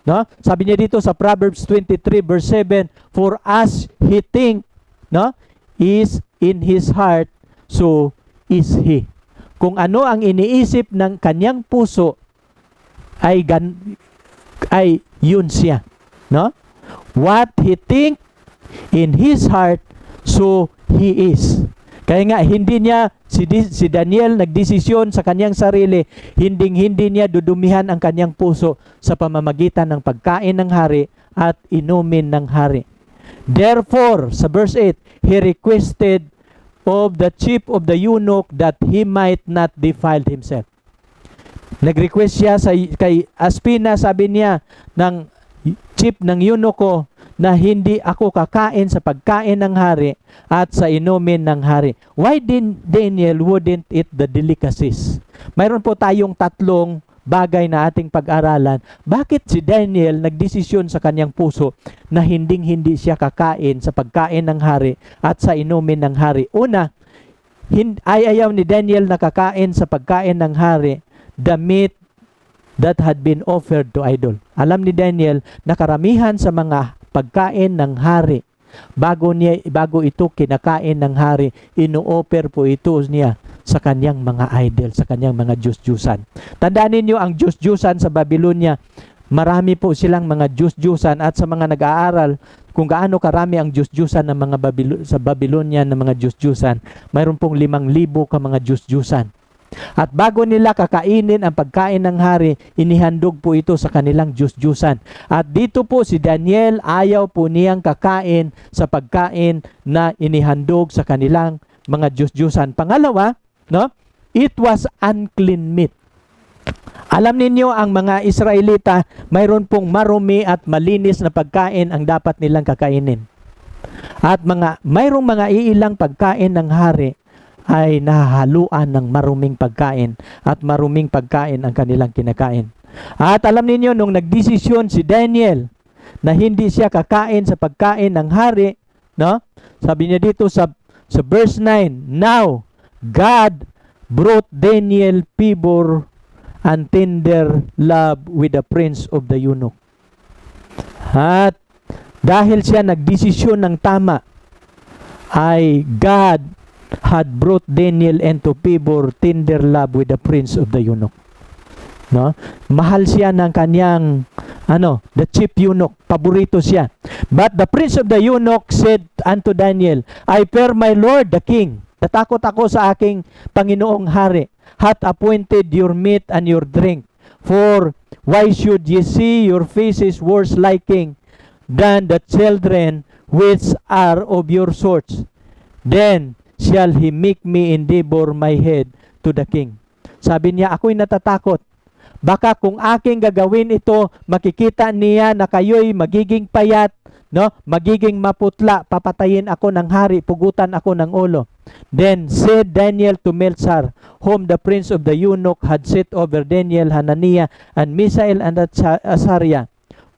No? Sabi niya dito sa Proverbs 23 verse 7, for as he think, no, is in his heart, so is he. Kung ano ang iniisip ng kanyang puso, ay yun siya. No? What he think in his heart, so he is. Kaya nga, hindi niya, si Daniel nagdesisyon sa kanyang sarili, hindi niya dudumihan ang kanyang puso sa pamamagitan ng pagkain ng hari at inumin ng hari. Therefore, sa verse 8, he requested of the chief of the eunuch that he might not defile himself. Nag-request siya kay Aspina, sabi niya ng chief ng eunuko, na hindi ako kakain sa pagkain ng hari at sa inumin ng hari. Why Daniel wouldn't eat the delicacies? Mayroon po tayong tatlong bagay na ating pag-aralan. Bakit si Daniel nagdesisyon sa kanyang puso na hindi siya kakain sa pagkain ng hari at sa inumin ng hari? Una, ayaw ni Daniel na kakain sa pagkain ng hari the meat that had been offered to idol. Alam ni Daniel na karamihan sa mga pagkain ng hari, bago ito kinakain ng hari, ino-offer po ito niya sa kanyang mga idol, sa kanyang mga Diyos-Diyusan. Tandaan ninyo, ang Diyos-Diyusan sa Babylonia, marami po silang mga Diyos-Diyusan, at sa mga nag-aaral kung gaano karami ang Diyos-Diyusan ng mga sa Babylonia ng mga Diyos-Diyusan, mayroon pong 5,000 ka mga Diyos-Diyusan. At bago nila kakainin ang pagkain ng hari, inihandog po ito sa kanilang Diyos-Diyusan. At dito po si Daniel, ayaw po niyang kakain sa pagkain na inihandog sa kanilang mga Diyos-Diyusan. Pangalawa, no, it was unclean meat. Alam ninyo, ang mga Israelita, mayroon pong marumi at malinis na pagkain ang dapat nilang kakainin. At mayroong mga iilang pagkain ng hari ay nahahaluan ng maruming pagkain, at maruming pagkain ang kanilang kinakain. At alam ninyo, nung nagdesisyon si Daniel na hindi siya kakain sa pagkain ng hari, no? Sabi niya dito sa verse 9, now God brought Daniel favor and tender love with the prince of the eunuch. At dahil siya nagdesisyon ng tama, ay God had brought Daniel into favor, tender love with the prince of the eunuch. No? Mahal siya ng kanyang the chief eunuch, paborito siya. But the prince of the eunuch said unto Daniel, I fear my lord the king. Natakot ako sa aking Panginoong hari, hath appointed your meat and your drink. For why should ye see your faces worse liking than the children which are of your sorts? Then shall he make me endeavor my head to the king. Sabi niya, ako'y natatakot. Baka kung aking gagawin ito, makikita niya na kayo'y magiging payat, no? Magiging maputla, papatayin ako ng hari, pugutan ako ng ulo. Then said Daniel to Melchizar, whom the prince of the eunuch had set over Daniel, Hananiah, and Mishael, and Azariah,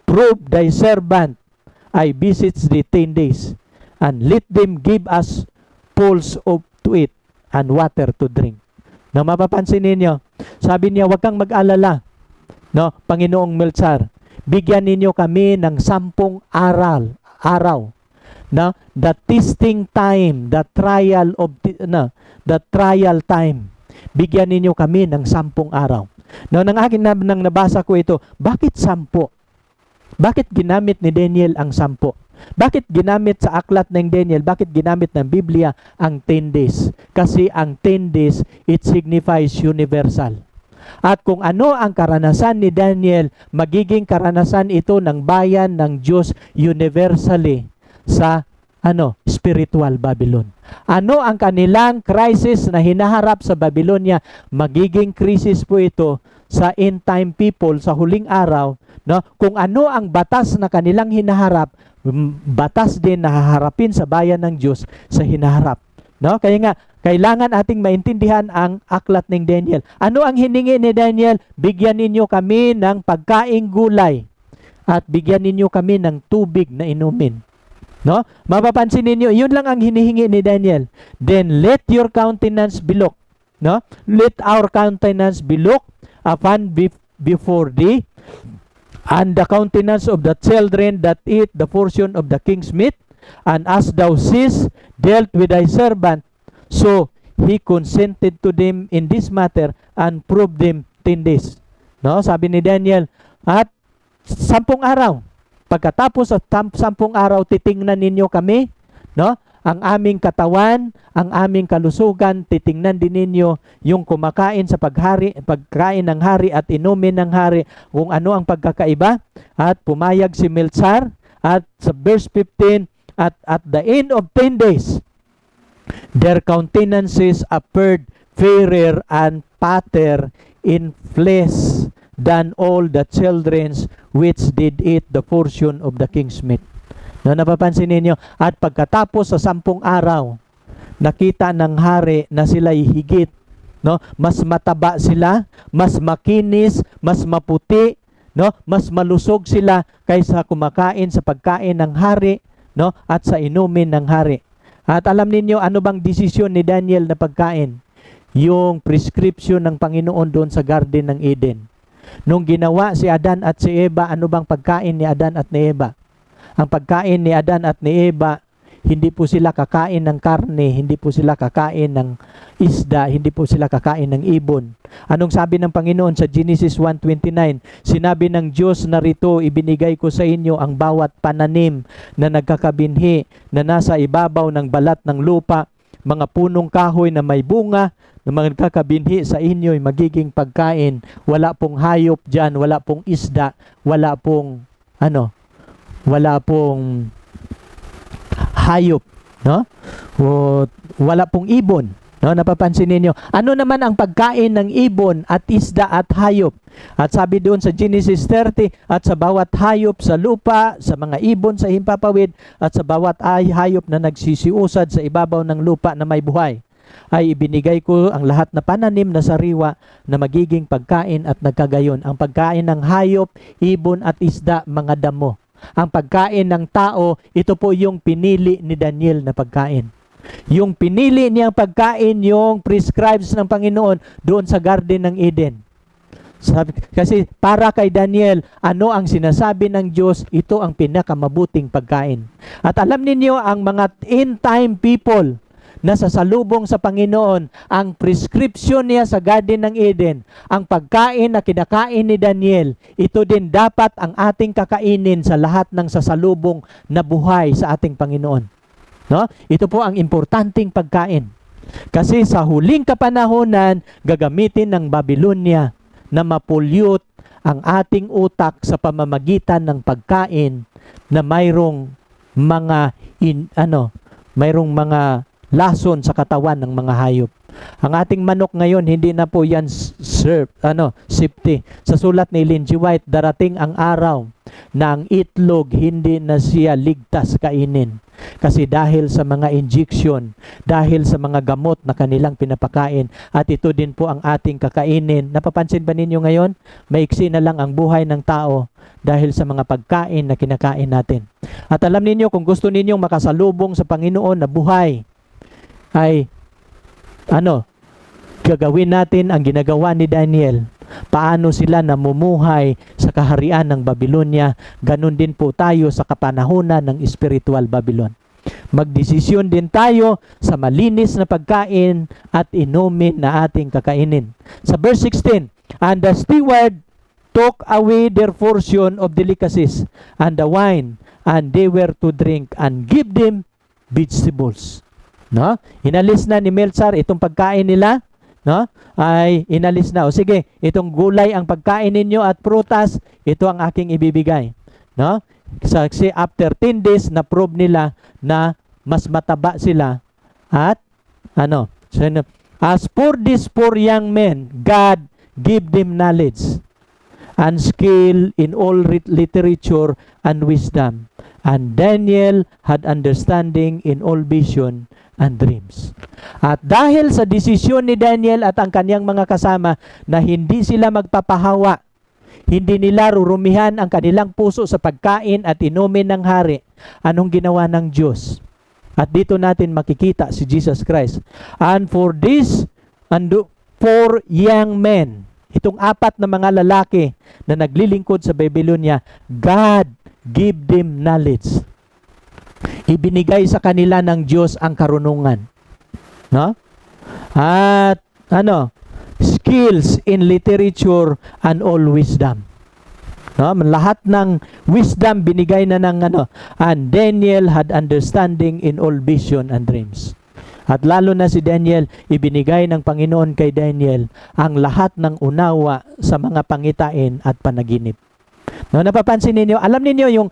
prove thy servant, I beseech thee 10 days, and let them give us pools to eat and water to drink. Na mapapansin ninyo, sabi niya, huwag kang mag-alala, no, Panginoong Melchizar, bigyan ninyo kami ng 10 araw, no, the testing time, the trial time. Bigyan ninyo kami ng 10 araw. No, nang akin nang nabasa ko ito, bakit 10? Bakit ginamit ni Daniel ang 10? Bakit ginamit sa aklat ng Daniel, bakit ginamit ng Biblia ang 10 days? Kasi ang 10 days, it signifies universal. At kung ano ang karanasan ni Daniel, magiging karanasan ito ng bayan ng Diyos universally sa spiritual Babylon. Ano ang kanilang crisis na hinaharap sa Babylonia? Magiging crisis po ito sa end time people sa huling araw, no? Kung ano ang batas na kanilang hinaharap, batas din na haharapin sa bayan ng Diyos sa hinaharap, no? Kaya nga kailangan ating maintindihan ang aklat ng Daniel. Ano ang hiningi ni Daniel? Bigyan ninyo kami ng pagkaing gulay at bigyan ninyo kami ng tubig na inumin. No? Mapapansin ninyo, yun lang ang hinihingi ni Daniel. Then let your countenance be looked. No? Let our countenance be looked upon before thee, and the countenance of the children that eat the portion of the king's meat, and as thou seest dealt with thy servant. So he consented to them in this matter and proved them 10 days. No? Sabi ni Daniel, at 10 araw. Pagkatapos sa 10 araw, titingnan ninyo kami, no? Ang aming katawan, ang aming kalusugan, titingnan din ninyo yung kumakain sa pagkain ng hari at inumin ng hari, kung ano ang pagkakaiba. At pumayag si Melchizar, at sa verse 15, at the end of 10 days, their countenances appeared fairer and fatter in flesh than all the children's which did eat the portion of the king's meat. No, napapansin ninyo? At pagkatapos sa 10 araw, nakita ng hari na sila'y higit, no? Mas mataba sila, mas makinis, mas maputi, no? Mas malusog sila kaysa kumakain sa pagkain ng hari, no? At sa inumin ng hari. At alam ninyo ano bang desisyon ni Daniel na pagkain? Yung prescription ng Panginoon doon sa Garden ng Eden. Nung ginawa si Adan at si Eva, ano bang pagkain ni Adan at ni Eva? Ang pagkain ni Adan at ni Eva, hindi po sila kakain ng karne, hindi po sila kakain ng isda, hindi po sila kakain ng ibon. Anong sabi ng Panginoon sa Genesis 1:29? Sinabi ng Diyos, narito, ibinigay ko sa inyo ang bawat pananim na nagkakabinhi na nasa ibabaw ng balat ng lupa, mga punong kahoy na may bunga, na mga nagkakabinhi sa inyo ay magiging pagkain. Wala pong hayop dyan, wala pong isda, wala pong hayop, no? O, wala pong ibon, no? Napapansin niyo. Ano naman ang pagkain ng ibon at isda at hayop? At sabi doon sa Genesis 30, at sa bawat hayop sa lupa, sa mga ibon sa himpapawid, at sa bawat hayop na nagsisiusad sa ibabaw ng lupa na may buhay, ay ibinigay ko ang lahat na pananim na sariwa na magiging pagkain at nagkagayon. Ang pagkain ng hayop, ibon at isda, mga damo. Ang pagkain ng tao, ito po yung pinili ni Daniel na pagkain. Yung pinili niyang pagkain, yung prescribes ng Panginoon doon sa Garden ng Eden. Kasi para kay Daniel, ano ang sinasabi ng Diyos, ito ang pinakamabuting pagkain. At alam ninyo, ang mga end time people na sasalubong sa Panginoon, ang prescription niya sa Garden ng Eden, ang pagkain na kinakain ni Daniel, ito din dapat ang ating kakainin sa lahat ng sasalubong na buhay sa ating Panginoon. No? Ito po ang importanteng pagkain. Kasi sa huling kapanahonan, gagamitin ng Babylonia na mapollute ang ating utak sa pamamagitan ng pagkain na mayroong mga lason sa katawan ng mga hayop. Ang ating manok ngayon, hindi na po yan safety. Sa sulat ni Ellen G. White, darating ang araw na ang itlog hindi na siya ligtas kainin. Kasi dahil sa mga injection, dahil sa mga gamot na kanilang pinapakain, at ito din po ang ating kakainin. Napapansin ba ninyo ngayon? Maiksi na lang ang buhay ng tao dahil sa mga pagkain na kinakain natin. At alam ninyo, kung gusto ninyong makasalubong sa Panginoon na buhay, ay gagawin natin ang ginagawa ni Daniel. Paano sila namumuhay sa kaharian ng Babylonia, ganun din po tayo sa kapanahunan ng spiritual Babylon. Magdesisyon din tayo sa malinis na pagkain at inumin na ating kakainin. Sa verse 16, and the steward took away their portion of delicacies and the wine, and they were to drink, and give them vegetables. No? Inalis na ni Melchizar itong pagkain nila, no, ay inalis na. O sige, itong gulay ang pagkain ninyo at prutas, ito ang aking ibibigay. No? Kasi after 10 days, na-prove nila na mas mataba sila. At, so, as for these poor young men, God give them knowledge and skill in all literature and wisdom. And Daniel had understanding in all vision and dreams. At dahil sa desisyon ni Daniel at ang kanyang mga kasama na hindi sila magpapahawa, hindi nila rurumihan ang kanilang puso sa pagkain at inumin ng hari, anong ginawa ng Diyos? At dito natin makikita si Jesus Christ. And for this, and for young men, itong 4 na mga lalaki na naglilingkod sa Babylonia, God give them knowledge. Ibinigay sa kanila ng Diyos ang karunungan. No? At skills in literature and all wisdom. No? Lahat ng wisdom binigay na ng And Daniel had understanding in all vision and dreams. At lalo na si Daniel, ibinigay ng Panginoon kay Daniel ang lahat ng unawa sa mga pangitain at panaginip. No, napapansin ninyo, alam ninyo yung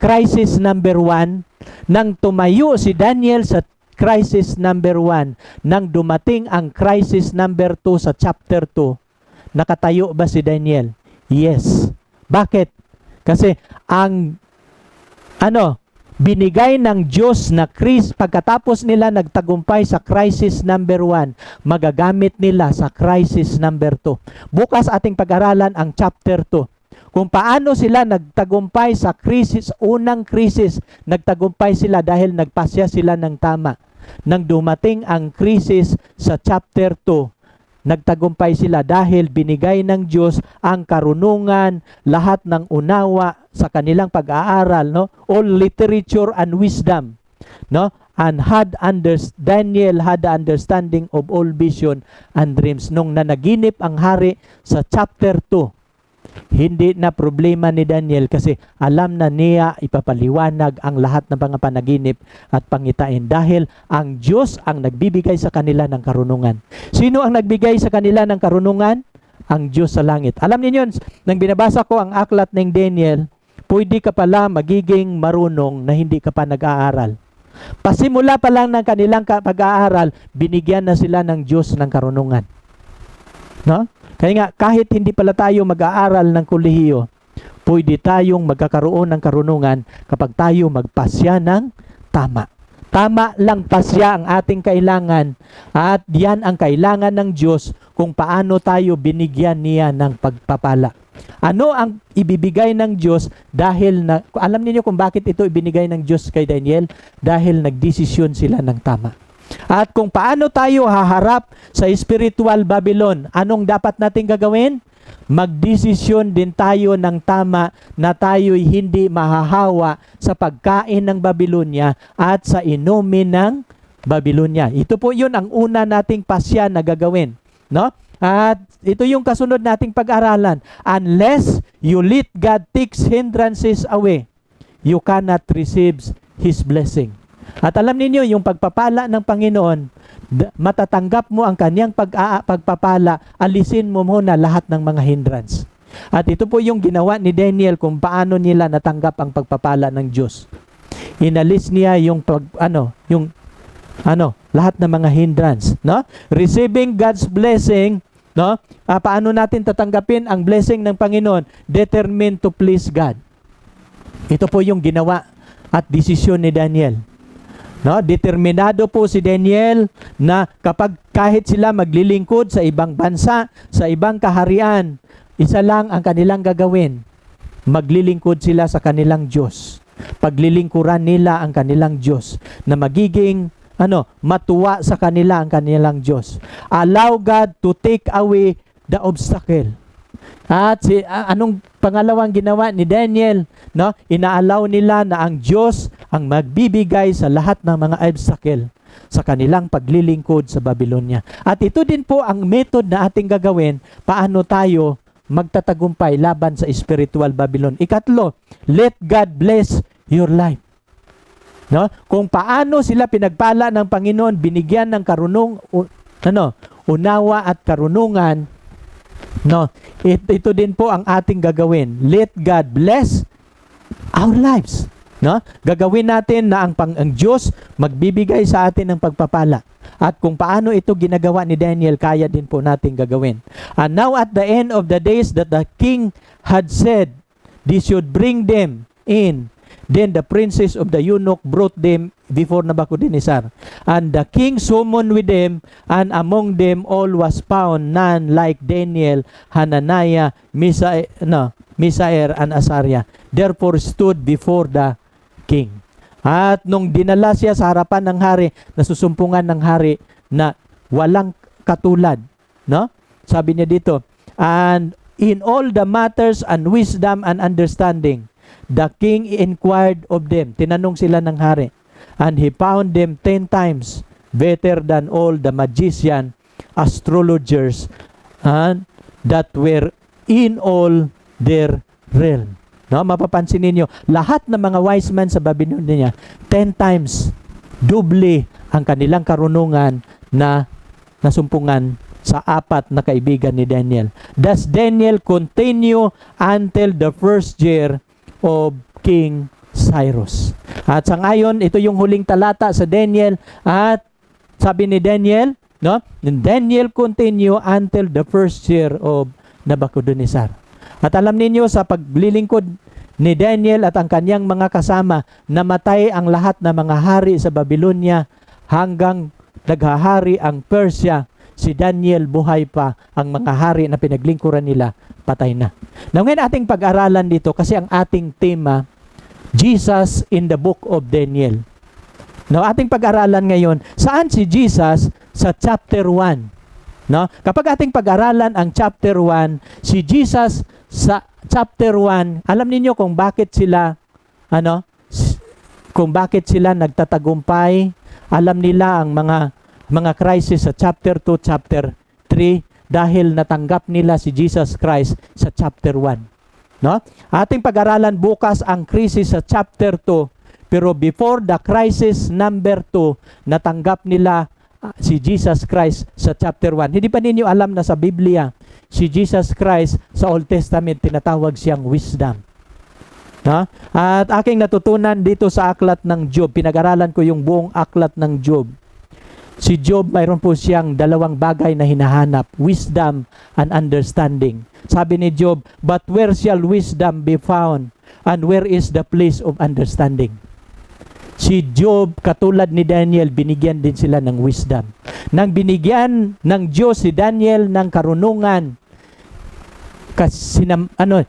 crisis number 1, nang tumayo si Daniel sa crisis number 1, nang dumating ang crisis number 2 sa chapter 2, nakatayo ba si Daniel? Yes. Bakit? Kasi ang binigay ng Diyos na pagkatapos nila nagtagumpay sa crisis number 1, magagamit nila sa crisis number 2. Bukas ating pag-aralan ang chapter 2. Kung paano sila nagtagumpay sa unang krisis, nagtagumpay sila dahil nagpasya sila ng tama. Nang dumating ang krisis sa chapter 2, nagtagumpay sila dahil binigay ng Diyos ang karunungan, lahat ng unawa sa kanilang pag-aaral, no? All literature and wisdom, no? And Daniel had the understanding of all vision and dreams. Nung nanaginip ang hari sa chapter 2, hindi na problema ni Daniel kasi alam na niya ipapaliwanag ang lahat ng mga panaginip at pangitain dahil ang Diyos ang nagbibigay sa kanila ng karunungan. Sino ang nagbigay sa kanila ng karunungan? Ang Diyos sa langit. Alam niyo yun, nang binabasa ko ang aklat ng Daniel, pwede ka pala magiging marunong na hindi ka pa nag-aaral. Pasimula pa lang ng kanilang pag-aaral, binigyan na sila ng Diyos ng karunungan. No? Kaya nga, kahit hindi pala tayo mag-aaral ng kolehiyo, pwede tayong magkakaroon ng karunungan kapag tayo magpasya ng tama. Tama lang pasya ang ating kailangan at yan ang kailangan ng Diyos kung paano tayo binigyan niya ng pagpapala. Ano ang ibibigay ng Diyos dahil alam niyo kung bakit ito ibinigay ng Diyos kay Daniel? Dahil nagdesisyon sila ng tama. At kung paano tayo haharap sa spiritual Babylon, anong dapat nating gagawin? Magdesisyon din tayo ng tama na tayo'y hindi mahahawa sa pagkain ng Babylonia at sa inumin ng Babylonia. Ito po yun ang una nating pasya na gagawin. No? At ito yung kasunod nating pag-aralan. Unless you let God take hindrances away, you cannot receive His blessing. At alam niyo yung pagpapala ng Panginoon, matatanggap mo ang kanyang pagpapala, alisin mo muna lahat ng mga hindrance. At ito po yung ginawa ni Daniel kung paano nila natanggap ang pagpapala ng Diyos. Inalis niya yung lahat ng mga hindrance, no? Receiving God's blessing, no? Paano natin tatanggapin ang blessing ng Panginoon? Determined to please God. Ito po yung ginawa at desisyon ni Daniel. No, determinado po si Daniel na kahit sila maglilingkod sa ibang bansa, sa ibang kaharian, isa lang ang kanilang gagawin. Maglilingkod sila sa kanilang Diyos. Paglilingkuran nila ang kanilang Diyos na magiging matuwa sa kanila ang kanilang Diyos. Allow God to take away the obstacle. At anong pangalawang ginawa ni Daniel? No? Inaalaw nila na ang Diyos ang magbibigay sa lahat ng mga obstacle sa kanilang paglilingkod sa Babylonia. At ito din po ang method na ating gagawin paano tayo magtatagumpay laban sa spiritual Babylon. Ikatlo, let God bless your life. No? Kung paano sila pinagpala ng Panginoon, binigyan ng unawa at karunungan, no, ito din po ang ating gagawin. Let God bless our lives. No? Gagawin natin na ang Diyos magbibigay sa atin ng pagpapala. At kung paano ito ginagawa ni Daniel, kaya din po natin gagawin. And now at the end of the days that the king had said, they should bring them in. Then the princes of the eunuch brought them before Nebuchadnezzar. And the king summoned with them, and among them all was found none like Daniel, Hananiah, Misael, and Azariah. Therefore stood before the king. At nung dinala siya sa harapan ng hari, nasusumpungan ng hari na walang katulad. No? Sabi niya dito, and in all the matters and wisdom and understanding, the king inquired of them. Tinanong sila ng hari. And he found them 10 times better than all the magician, astrologers, and that were in all their realm. No, mapapansin ninyo, lahat ng mga wise men sa Babylonia, 10 times, doble ang kanilang karunungan na nasumpungan sa 4 na kaibigan ni Daniel. Thus Daniel continue until the first year of King Cyrus. At sa ngayon, ito yung huling talata sa Daniel, at sabi ni Daniel, no? Daniel continue until the first year of Nebuchadnezzar. At alam ninyo, sa paglilingkod ni Daniel at ang kanyang mga kasama, namatay ang lahat ng mga hari sa Babylonia hanggang naghahari ang Persia. Si Daniel buhay pa, ang mga hari na pinaglingkuran nila patay na. Now, ngayon ating pag-aralan dito kasi ang ating tema, Jesus in the book of Daniel. Now, ating pag-aralan ngayon, saan si Jesus sa chapter 1? No? Kapag ating pag-aralan ang chapter 1, si Jesus sa chapter 1, alam niyo kung bakit sila nagtatagumpay, alam nila ang mga crisis sa chapter 2, chapter 3 dahil natanggap nila si Jesus Christ sa chapter 1. No? Ating pag-aralan bukas ang crisis sa chapter 2, pero before the crisis number 2, natanggap nila si Jesus Christ sa chapter 1. Hindi pa ninyo alam na sa Biblia, si Jesus Christ sa Old Testament tinatawag siyang wisdom. No? At aking natutunan dito sa aklat ng Job, pinag-aralan ko yung buong aklat ng Job. Si Job, mayroon po siyang 2 bagay na hinahanap, wisdom and understanding. Sabi ni Job, but where shall wisdom be found, and where is the place of understanding? Si Job, katulad ni Daniel, binigyan din sila ng wisdom. Nang binigyan ng Diyos si Daniel ng karunungan,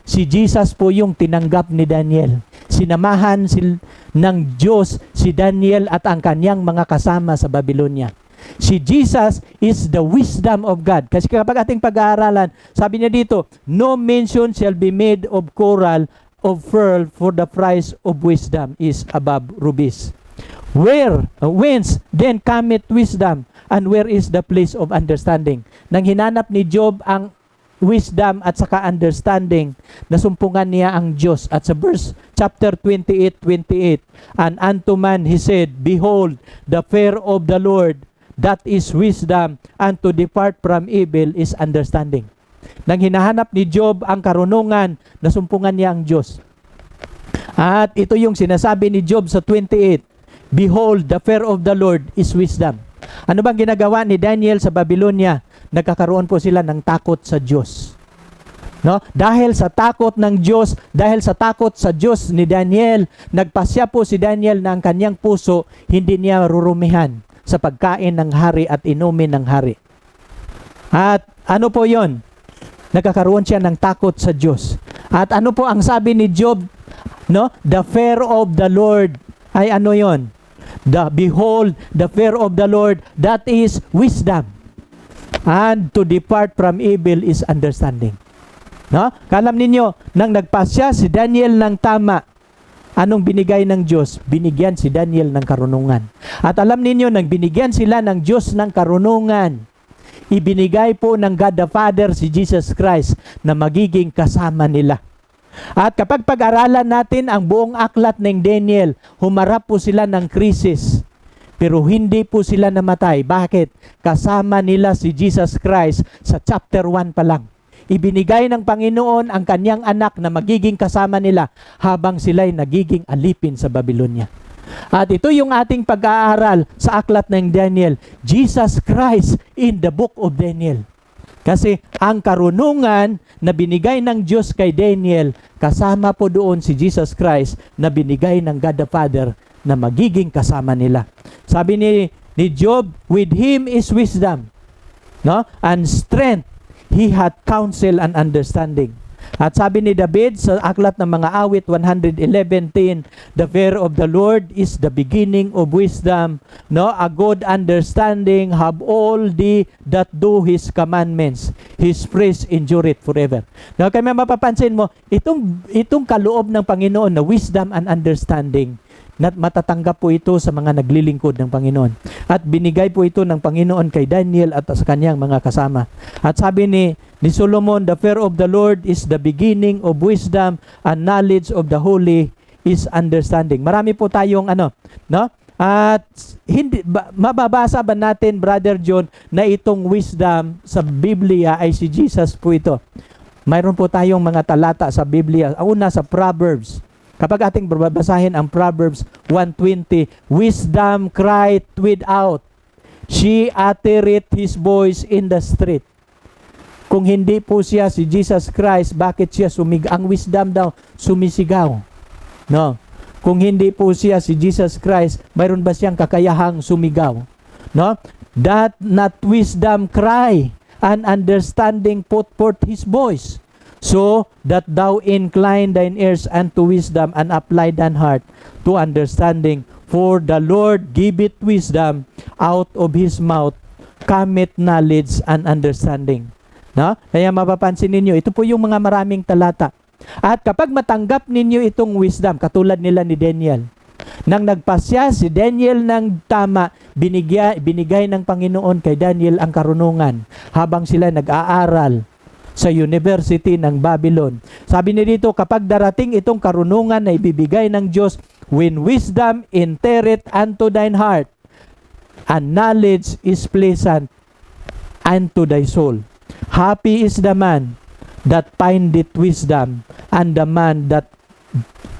si Jesus po yung tinanggap ni Daniel. Sinamahan ng Diyos si Daniel at ang kanyang mga kasama sa Babylonia. Si Jesus is the wisdom of God. Kasi kapag ating pag-aaralan, sabi niya dito, no mention shall be made of coral of pearl, for the price of wisdom is above rubies. Whence then cometh wisdom, and where is the place of understanding? Nang hinanap ni Job ang wisdom at saka understanding, nasumpungan niya ang Diyos. At sa verse chapter 28, and unto man he said, behold, the fear of the Lord, that is wisdom, and to depart from evil is understanding. Nang hinahanap ni Job ang karunungan, nasumpungan niya ang Diyos. At ito yung sinasabi ni Job sa 28, behold, the fear of the Lord is wisdom. Ano bang ginagawa ni Daniel sa Babylonia? Nagkakaroon po sila ng takot sa Diyos. No? Dahil sa takot ng Diyos, dahil sa takot sa Diyos ni Daniel, nagpasya po si Daniel na ang kanyang puso hindi niya rurumihan sa pagkain ng hari at inumin ng hari. At ano po yon? Nagkakaroon siya ng takot sa Diyos. At ano po ang sabi ni Job? No? The fear of the Lord ay ano yon? Behold, the fear of the Lord, that is wisdom. And to depart from evil is understanding. No? Kalam ninyo, nang nagpasya si Daniel ng tama, anong binigay ng Diyos? Binigyan si Daniel ng karunungan. At alam ninyo, nang binigyan sila ng Diyos ng karunungan, ibinigay po ng God the Father si Jesus Christ na magiging kasama nila. At kapag pag-aralan natin ang buong aklat ng Daniel, humarap po sila ng krisis. Pero hindi po sila namatay. Bakit? Kasama nila si Jesus Christ sa chapter 1 pa lang. Ibinigay ng Panginoon ang kanyang anak na magiging kasama nila habang sila'y nagiging alipin sa Babylonia. At ito yung ating pag-aaral sa aklat ng Daniel, Jesus Christ in the book of Daniel. Kasi ang karunungan na binigay ng Diyos kay Daniel, kasama po doon si Jesus Christ na binigay ng God the Father na magiging kasama nila. Sabi ni Job, with him is wisdom, no? And strength. He had counsel and understanding. At sabi ni David sa aklat ng mga awit 111:10, the fear of the Lord is the beginning of wisdom, no? A good understanding have all they that do his commandments. His praise endureth forever. Now, kaya mapapansin mo, itong kaloob ng Panginoon na wisdom and understanding, na matatanggap po ito sa mga naglilingkod ng Panginoon. At binigay po ito ng Panginoon kay Daniel at sa kanyang mga kasama. At sabi ni Solomon, the fear of the Lord is the beginning of wisdom, and knowledge of the holy is understanding. Marami po tayong no? At hindi mababasa ba natin, Brother John, na itong wisdom sa Biblia ay si Jesus po ito? Mayroon po tayong mga talata sa Biblia. Una sa Proverbs. Kapag ating babasahin ang Proverbs 1:20, wisdom cried without, she uttereth his voice in the street. Kung hindi po siya si Jesus Christ, bakit siya ang wisdom daw sumisigaw? No. Kung hindi po siya si Jesus Christ, mayroon ba siyang kakayahang sumigaw? No? That not wisdom cry, and understanding put forth his voice. So that thou incline thine ears unto wisdom, and apply thine heart to understanding. For the Lord giveth wisdom, out of his mouth cometh knowledge and understanding. No? Kaya mapapansin ninyo, ito po yung mga maraming talata. At kapag matanggap ninyo itong wisdom, katulad nila ni Daniel, nang nagpasya si Daniel ng tama, binigay ng Panginoon kay Daniel ang karunungan habang sila nag-aaral sa University ng Babylon. Sabi ni dito, kapag darating itong karunungan na ibibigay ng Diyos, when wisdom entereth unto thine heart, and knowledge is pleasant unto thy soul. Happy is the man that findeth wisdom, and the man that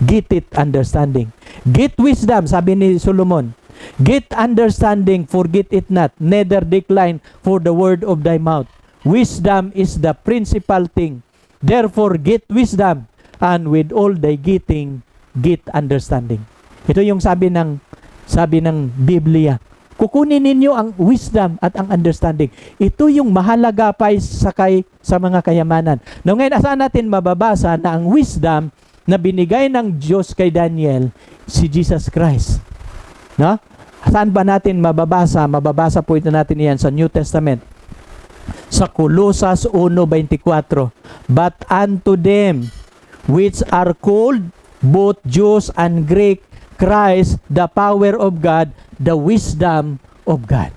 getteth understanding. Get wisdom, sabi ni Solomon. Get understanding, forget it not, neither decline for the word of thy mouth. Wisdom is the principal thing. Therefore, get wisdom, and with all thy getting, get understanding. Ito yung sabi ng Biblia. Kukunin ninyo ang wisdom at ang understanding. Ito yung mahalaga pa sa mga kayamanan. Now, ngayon, asaan natin mababasa na ang wisdom na binigay ng Diyos kay Daniel, si Jesus Christ? No? Saan ba natin mababasa? Mababasa po ito natin yan sa New Testament. Sa Colosas 1:24, but unto them which are called, both Jews and Greek, Christ, the power of God, the wisdom of God.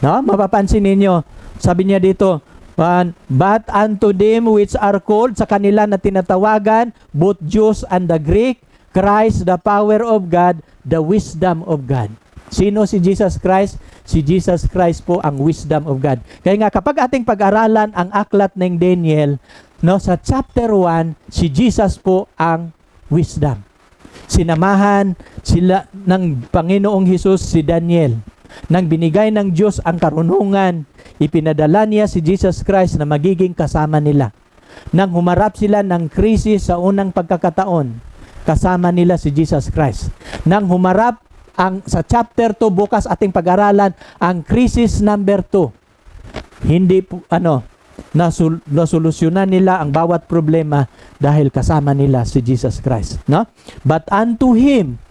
No? Mapapansin ninyo, sabi niya dito, but unto them which are called, sa kanila na tinatawagan, both Jews and the Greek, Christ, the power of God, the wisdom of God. Sino si Jesus Christ? Si Jesus Christ po ang wisdom of God. Kaya nga kapag ating pag-aralan ang aklat ng Daniel, no, sa chapter 1, si Jesus po ang wisdom. Sinamahan sila ng Panginoong Hesus si Daniel. Nang binigay ng Diyos ang karunungan, ipinadala niya si Jesus Christ na magiging kasama nila. Nang humarap sila ng krisis sa unang pagkakataon, kasama nila si Jesus Christ. Nang humarap sa chapter 2, bukas ating pag-aralan ang crisis number 2. Hindi po, nasolusyonan nila ang bawat problema dahil kasama nila si Jesus Christ. No? But unto him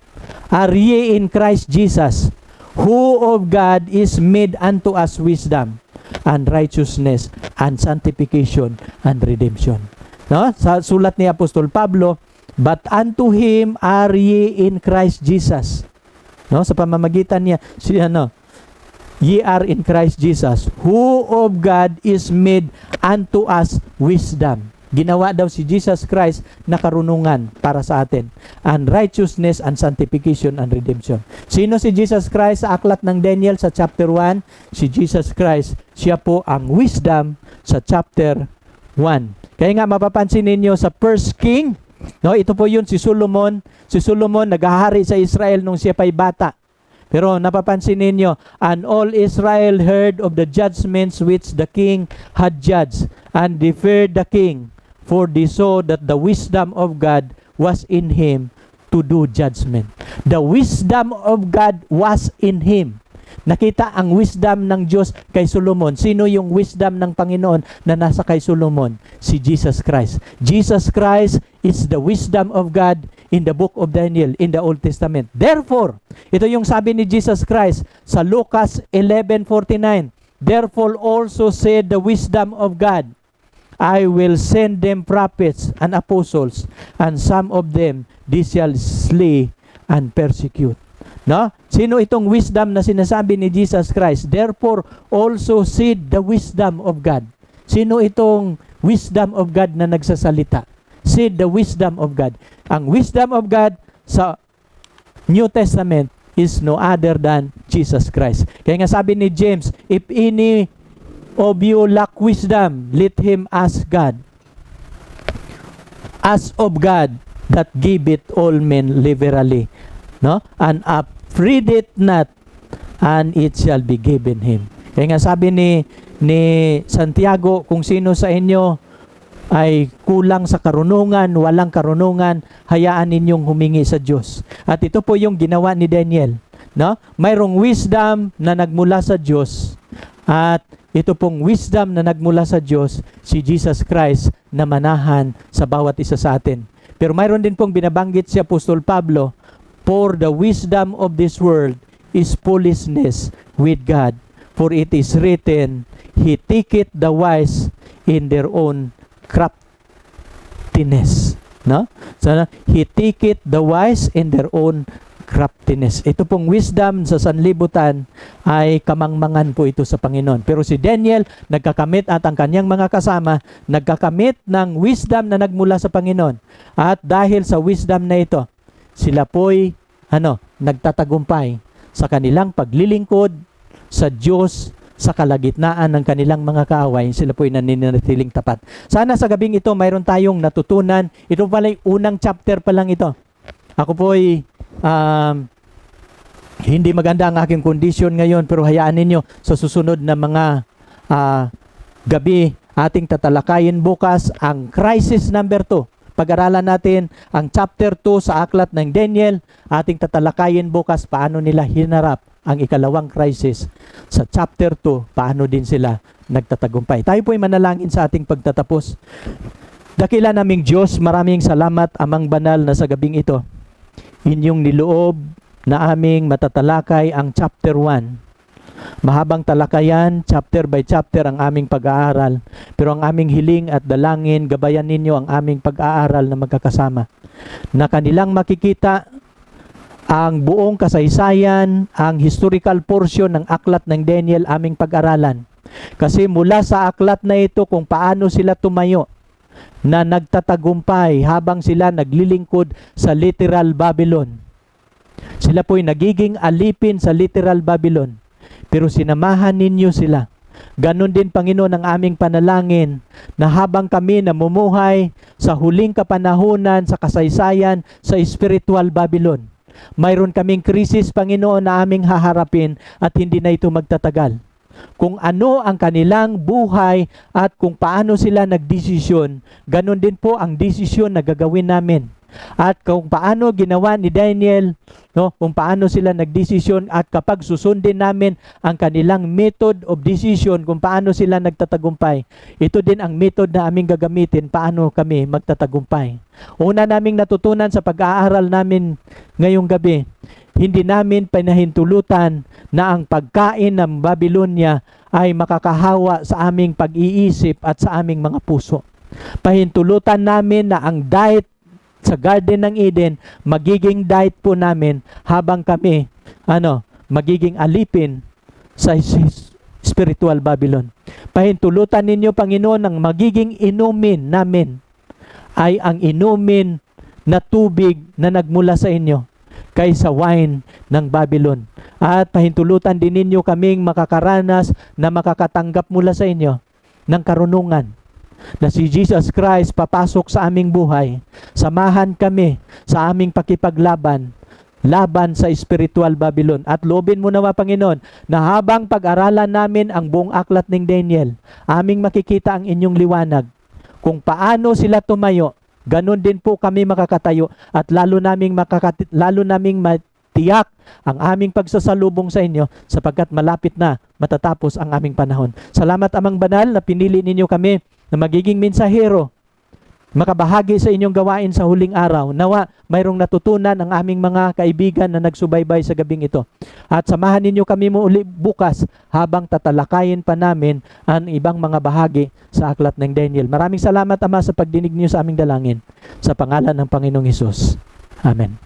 are ye in Christ Jesus, who of God is made unto us wisdom, and righteousness, and sanctification, and redemption. No? Sa sulat ni Apostol Pablo, but unto him are ye in Christ Jesus. No, sa pamamagitan niya, ye are in Christ Jesus, who of God is made unto us wisdom. Ginawa daw si Jesus Christ na karunungan para sa atin. And righteousness and sanctification and redemption. Sino si Jesus Christ sa aklat ng Daniel sa chapter 1? Si Jesus Christ, siya po ang wisdom sa chapter 1. Kaya nga mapapansin ninyo sa First King, no, ito po yun si Solomon. Si Solomon naghahari sa Israel nung siya pa'y bata. Pero napapansin ninyo, and all Israel heard of the judgments which the king had judged, and they feared the king, for they saw that the wisdom of God was in him to do judgment. The wisdom of God was in him. Nakita ang wisdom ng Diyos kay Solomon. Sino yung wisdom ng Panginoon na nasa kay Solomon? Si Jesus Christ. Jesus Christ is the wisdom of God in the book of Daniel, in the Old Testament. Therefore, ito yung sabi ni Jesus Christ sa Lucas 11:49. Therefore also said the wisdom of God, I will send them prophets and apostles, and some of them they shall slay and persecute. No? Sino itong wisdom na sinasabi ni Jesus Christ? Therefore, also said the wisdom of God. Sino itong wisdom of God na nagsasalita? Said the wisdom of God. Ang wisdom of God sa New Testament is no other than Jesus Christ. Kaya nga sabi ni James, if any of you lack wisdom, let him ask God. Ask of God that give it all men liberally. No? And upbraid it not, and it shall be given him. Kaya nga sabi ni Santiago, kung sino sa inyo ay kulang sa karunungan, walang karunungan, hayaan ninyong humingi sa Diyos. At ito po yung ginawa ni Daniel. No? Mayroong wisdom na nagmula sa Diyos. At ito pong wisdom na nagmula sa Diyos, si Jesus Christ na manahan sa bawat isa sa atin. Pero mayroon din pong binabanggit si Apostol Pablo, for the wisdom of this world is foolishness with God. For it is written, He taketh the wise in their own craftiness. No? So, He taketh the wise in their own craftiness. Ito pong wisdom sa sanlibutan ay kamangmangan po ito sa Panginoon. Pero si Daniel, nagkakamit at ang kanyang mga kasama, nagkakamit ng wisdom na nagmula sa Panginoon. At dahil sa wisdom na ito, sila po'y nagtatagumpay sa kanilang paglilingkod sa Diyos sa kalagitnaan ng kanilang mga kaaway. Sila po'y naninatiling tapat. Sana sa gabing ito mayroon tayong natutunan. Ito pala yung unang chapter pa lang ito. Ako po'y hindi maganda ang aking kondisyon ngayon, pero hayaan ninyo sa susunod na mga gabi ating tatalakayin bukas ang crisis number 2. Pag-aralan natin ang chapter 2 sa aklat ng Daniel. Ating tatalakayin bukas paano nila hinarap ang ikalawang crisis. Sa chapter 2, paano din sila nagtatagumpay. Tayo po'y manalangin sa ating pagtatapos. Dakila naming Diyos, maraming salamat, Amang Banal, na sa gabing ito, inyong niloob na aming matatalakay ang chapter 1. Mahabang talakayan, chapter by chapter ang aming pag-aaral. Pero ang aming hiling at dalangin, gabayan ninyo ang aming pag-aaral na magkakasama. Na kanilang makikita ang buong kasaysayan, ang historical portion ng aklat ng Daniel aming pag-aralan. Kasi mula sa aklat na ito kung paano sila tumayo na nagtatagumpay habang sila naglilingkod sa literal Babylon. Sila po'y nagiging alipin sa literal Babylon. Pero sinamahan ninyo sila. Ganon din, Panginoon, ang aming panalangin na habang kami namumuhay sa huling kapanahunan sa kasaysayan sa spiritual Babylon, mayroon kaming krisis, Panginoon, na aming haharapin at hindi na ito magtatagal. Kung ano ang kanilang buhay at kung paano sila nagdesisyon, ganon din po ang desisyon na gagawin namin. At kung paano ginawa ni Daniel, kung paano sila nagdesisyon, at kapag susundin namin ang kanilang method of decision, kung paano sila nagtatagumpay, ito din ang method na aming gagamitin paano kami magtatagumpay. Una naming natutunan sa pag-aaral namin ngayong gabi, hindi namin pinahintulutan na ang pagkain ng Babylonia ay makakahawa sa aming pag-iisip at sa aming mga puso. Pahintulutan namin na ang diet sa Garden ng Eden, magiging diet po namin habang kami magiging alipin sa spiritual Babylon. Pahintulutan ninyo, Panginoon, ang magiging inumin namin ay ang inumin na tubig na nagmula sa inyo kaysa wine ng Babylon. At pahintulutan din ninyo kaming makakaranas na makakatanggap mula sa inyo ng karunungan na si Jesus Christ papasok sa aming buhay. Samahan kami sa aming pakipaglaban sa spiritual Babylon. At loobin mo nawa, Panginoon, na habang pag-aralan namin ang buong aklat ng Daniel, aming makikita ang inyong liwanag. Kung paano sila tumayo, ganun din po kami makakatayo at lalo naming matiyak ang aming pagsasalubong sa inyo sapagkat malapit na matatapos ang aming panahon. Salamat, Amang Banal, na pinili ninyo kami na magiging mensahero, makabahagi sa inyong gawain sa huling araw. Nawa, mayroong natutunan ang aming mga kaibigan na nagsubaybay sa gabing ito. At samahan ninyo kami muli bukas habang tatalakayin pa namin ang ibang mga bahagi sa aklat ng Daniel. Maraming salamat, Ama, sa pagdinig niyo sa aming dalangin. Sa pangalan ng Panginoong Hesus. Amen.